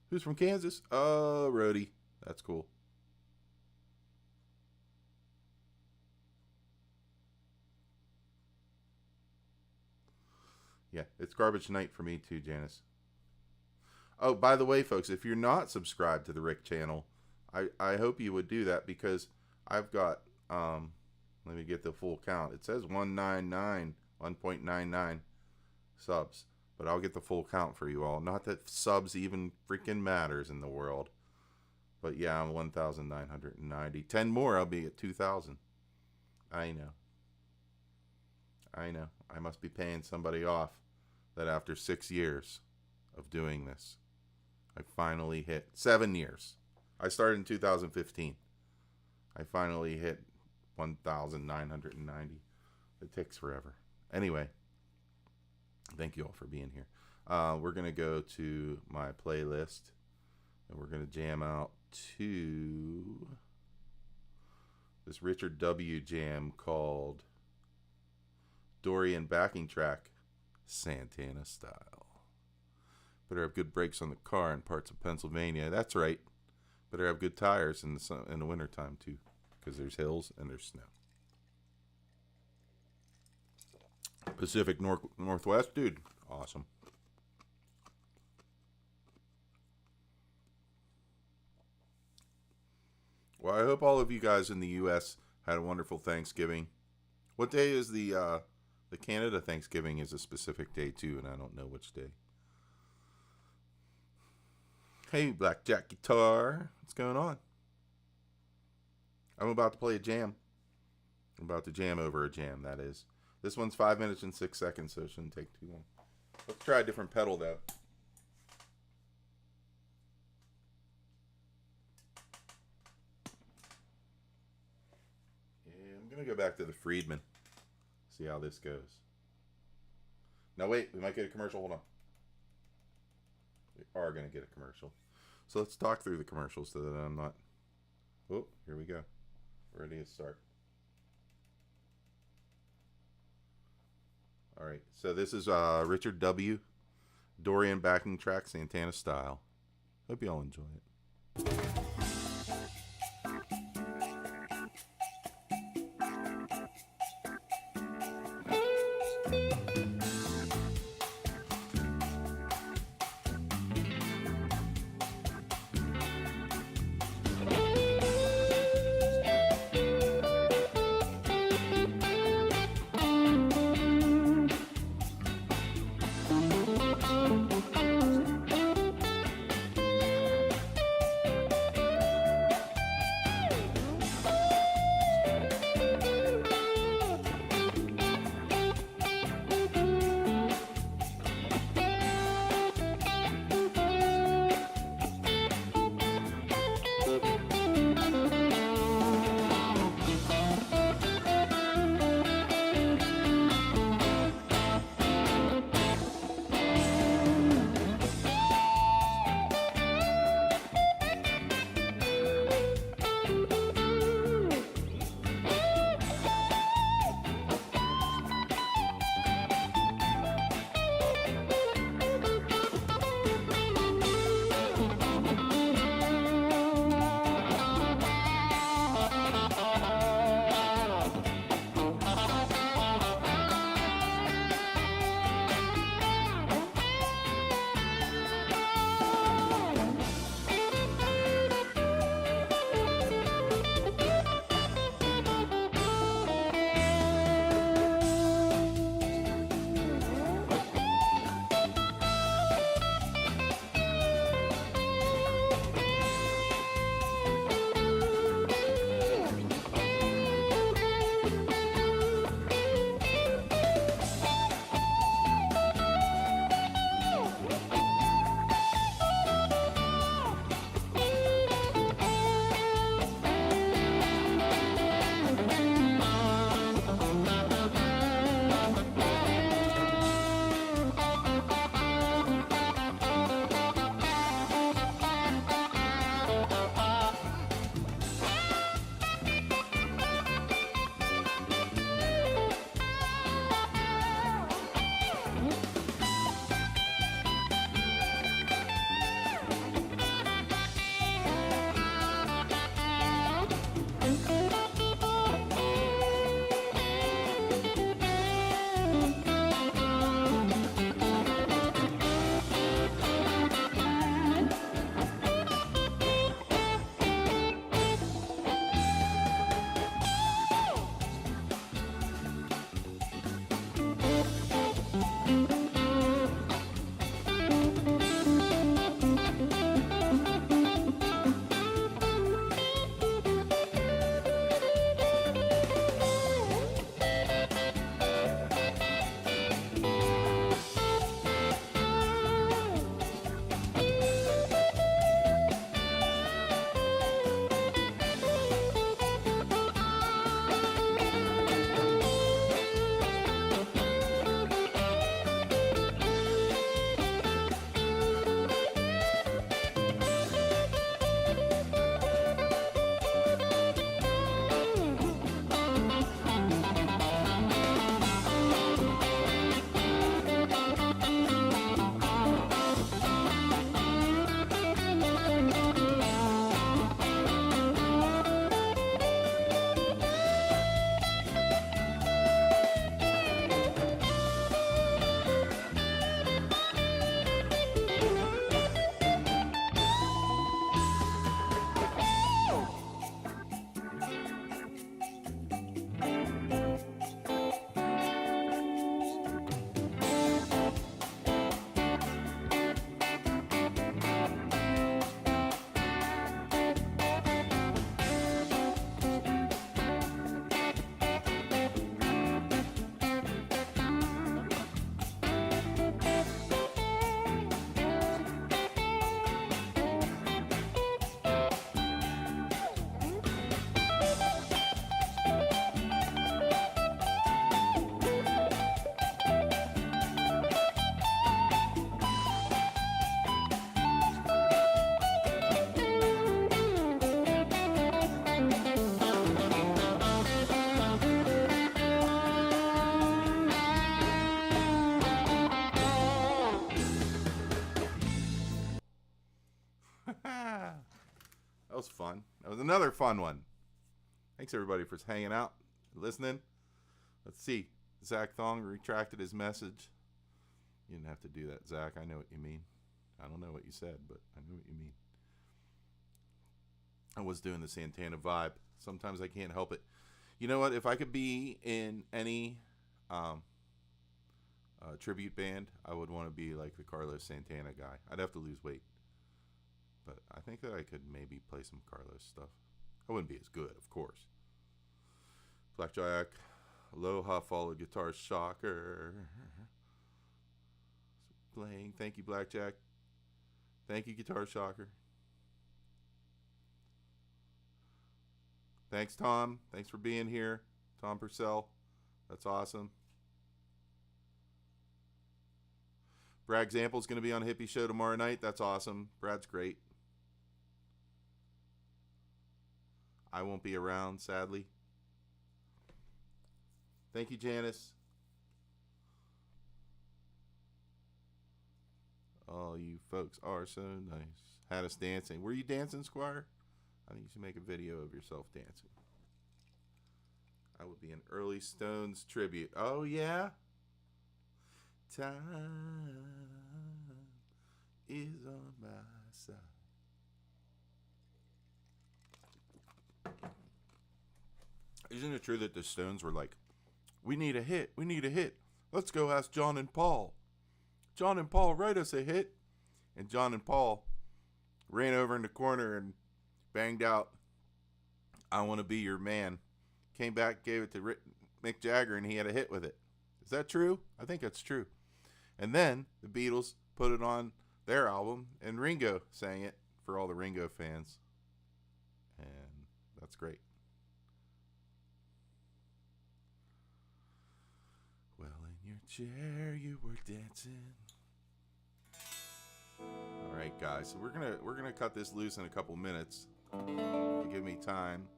Who's from Kansas? Oh, Rhodey. That's cool. Yeah, it's garbage night for me too, Janice. Oh, by the way, folks, if you're not subscribed to the Rick channel, I hope you would do that, because I've got, let me get the full count. It says 1.99 subs, but I'll get the full count for you all. Not that subs even freaking matters in the world. But yeah, I'm 1,990. 10 more, I'll be at 2,000. I know. I must be paying somebody off that after 6 years of doing this, I finally hit 7 years. I started in 2015. I finally hit 1,990. It takes forever. Anyway, thank you all for being here. We're going to go to my playlist, and we're going to jam out to this Richard W. jam called Dorian Backing Track, Santana Style. Better have good brakes on the car in parts of Pennsylvania. That's right. Better have good tires in the wintertime too, because there's hills and there's snow. Pacific Northwest, dude, awesome. Well, I hope all of you guys in the U.S. had a wonderful Thanksgiving. What day is the Canada Thanksgiving is a specific day too, and I don't know which day. Hey, Blackjack Guitar, what's going on? I'm about to play a jam. I'm about to jam over a jam, that is. This one's 5 minutes and 6 seconds, so it shouldn't take too long. Let's try a different pedal, though. Yeah, I'm going to go back to the Friedman. See how this goes. Now, wait, we might get a commercial. Hold on. We are going to get a commercial. So let's talk through the commercials so that I'm not... Oh, here we go. Ready to start. All right, so this is Richard W. Dorian Backing Track, Santana Style. Hope you all enjoy it. That was another fun one. Thanks everybody for hanging out, listening. Let's see. Zach Thong retracted his message. You didn't have to do that, Zach. I know what you mean. I don't know what you said, but I know what you mean. I was doing the Santana vibe. Sometimes I can't help it. You know what? If I could be in any tribute band, I would want to be like the Carlos Santana guy. I'd have to lose weight. But I think that I could maybe play some Carlos stuff. I wouldn't be as good, of course. Blackjack, Aloha, followed Guitar Shocker. Playing. Thank you, Blackjack. Thank you, Guitar Shocker. Thanks, Tom. Thanks for being here. Tom Purcell. That's awesome. Brad Zample's going to be on Hippie Show tomorrow night. That's awesome. Brad's great. I won't be around, sadly. Thank you, Janice. Oh, you folks are so nice. Had us dancing. Were you dancing, Squire? I think you should make a video of yourself dancing. I would be an early Stones tribute. Oh, yeah? Time is on my side. Isn't it true that the Stones were like, we need a hit, we need a hit. Let's go ask John and Paul. John and Paul, write us a hit. And John and Paul ran over in the corner and banged out I Want to Be Your Man. Came back, gave it to Mick Jagger, and he had a hit with it. Is that true? I think that's true. And then the Beatles put it on their album, and Ringo sang it for all the Ringo fans. And that's great. Well, in your chair you were dancing. All right, guys. So we're gonna cut this loose in a couple minutes to give me time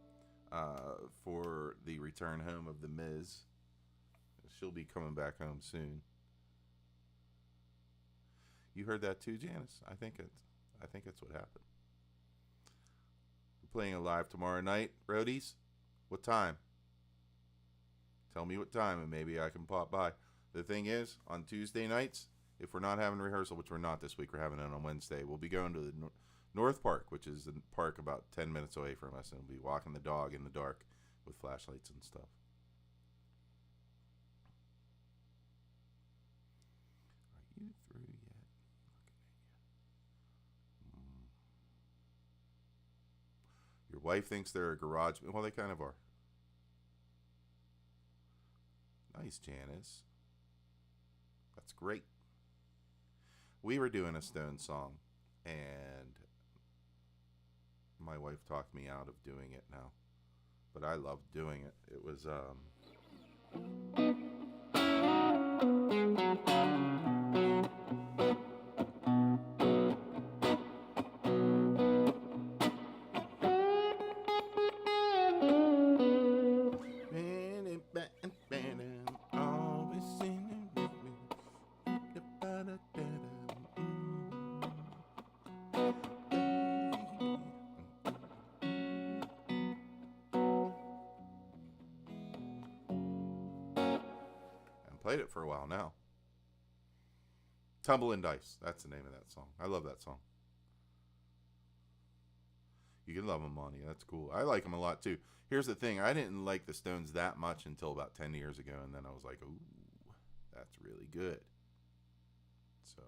for the return home of the Miz. She'll be coming back home soon. You heard that too, Janice? I think that's what happened. We're playing it live tomorrow night. Roadies, what time? Tell me what time, and maybe I can pop by. The thing is, on Tuesday nights, if we're not having rehearsal, which we're not this week, we're having it on Wednesday, we'll be going to the North Park, which is the park about 10 minutes away from us, and we'll be walking the dog in the dark with flashlights and stuff. Are you through yet? Your wife thinks they're a garage. Well, they kind of are. Nice, Janice. That's great. We were doing a Stone song, and my wife talked me out of doing it now. But I loved doing it. It was, played it for a while now. Tumbling Dice. That's the name of that song. I love that song. You can love them, Monty. That's cool. I like them a lot, too. Here's the thing. I didn't like the Stones that much until about 10 years ago, and then I was like, ooh, that's really good. So,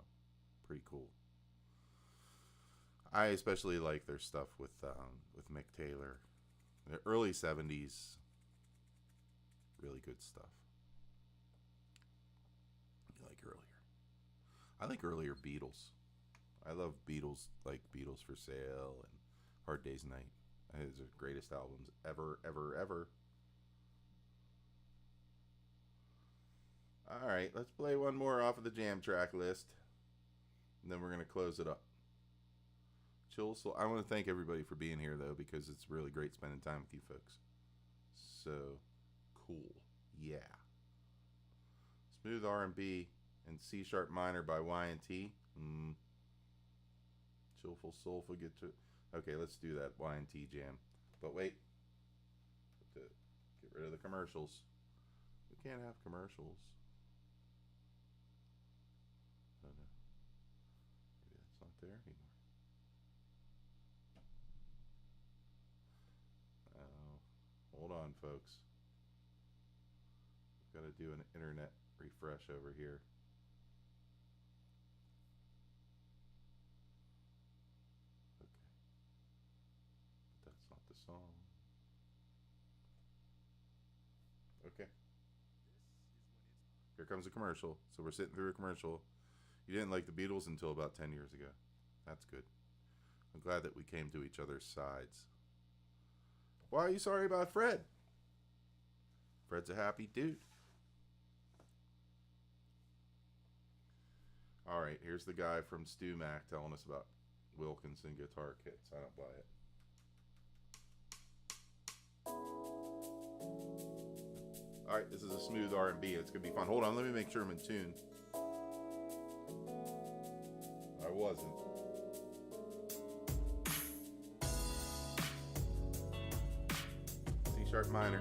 pretty cool. I especially like their stuff with Mick Taylor. The early 70s, really good stuff. You like earlier. I like earlier Beatles. I love Beatles, like Beatles for Sale and Hard Day's Night. It's the greatest albums ever, ever, ever. All right, let's play one more off of the jam track list, and then we're going to close it up. Chill Soul. I want to thank everybody for being here, though, because it's really great spending time with you folks. So cool. Yeah. Smooth R&B and C sharp minor by Y&T. Chillful, soulful, get to. Okay, let's do that Y&T jam. But wait, to get rid of the commercials. We can't have commercials. Oh no, maybe that's not there anymore. Oh, hold on, folks. We've got to do an internet refresh over here. That's not the song. Okay. Here comes a commercial. So we're sitting through a commercial. You didn't like the Beatles until about 10 years ago. That's good. I'm glad that we came to each other's sides. Why are you sorry about Fred? Fred's a happy dude. All right, here's the guy from Stu Mac telling us about Wilkinson guitar kits. I don't buy it. All right, this is a smooth R&B. It's gonna be fun. Hold on, let me make sure I'm in tune. I wasn't. C sharp minor.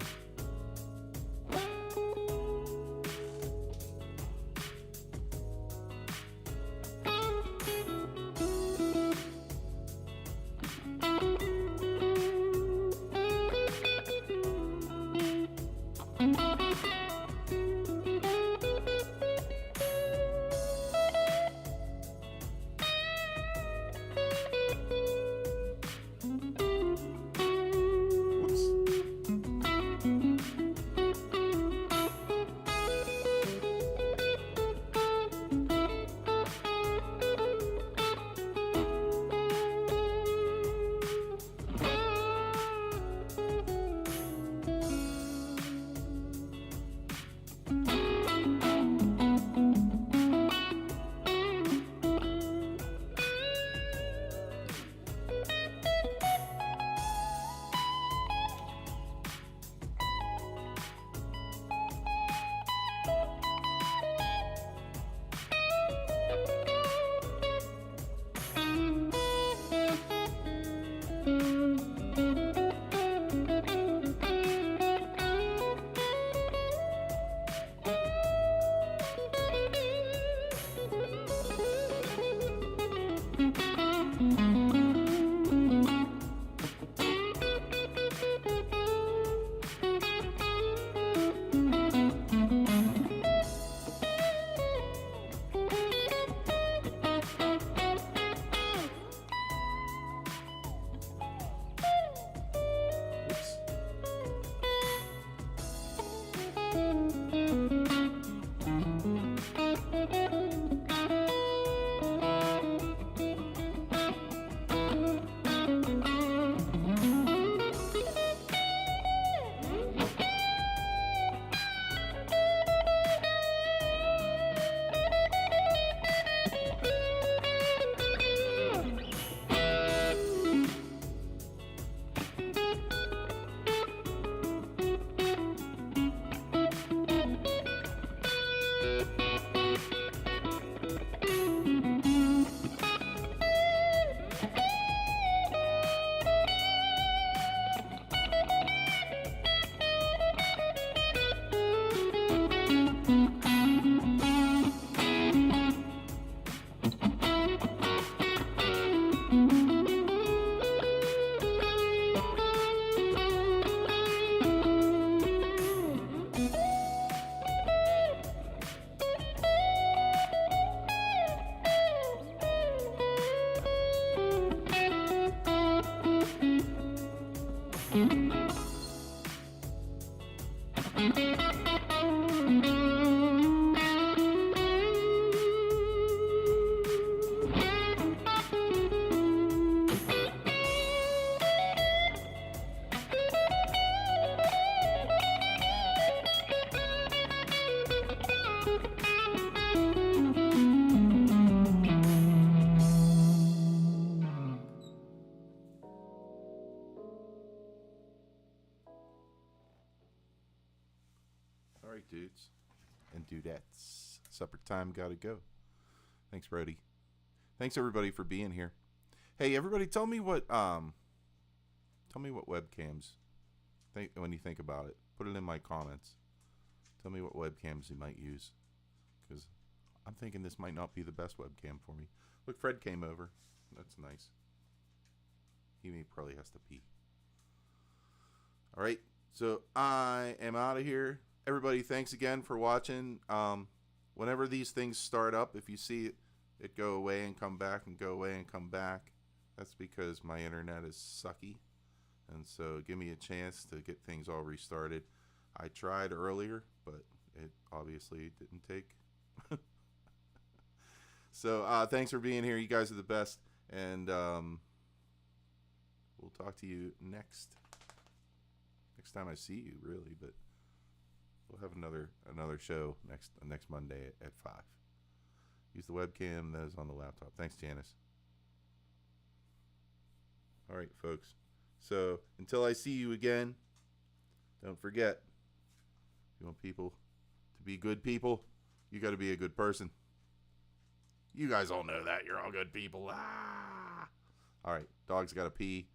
Dudes and dudettes. Supper time, gotta go. Thanks, Brody. Thanks everybody for being here. Hey, everybody, tell me Tell me what webcams. When you think about it, put it in my comments. Tell me what webcams you might use, because I'm thinking this might not be the best webcam for me. Look, Fred came over. That's nice. He probably has to pee. All right, so I am out of here. Everybody, thanks again for watching. Whenever these things start up, if you see it go away and come back and go away and come back, that's because my internet is sucky. And so give me a chance to get things all restarted. I tried earlier, but it obviously didn't take. So thanks for being here. You guys are the best. And we'll talk to you next time I see you, really. But we'll have another show next Monday at 5. Use the webcam that is on the laptop. Thanks, Janice. All right, folks. So until I see you again, don't forget, if you want people to be good people, you got to be a good person. You guys all know that. You're all good people. Ah! All right, dog's got to pee.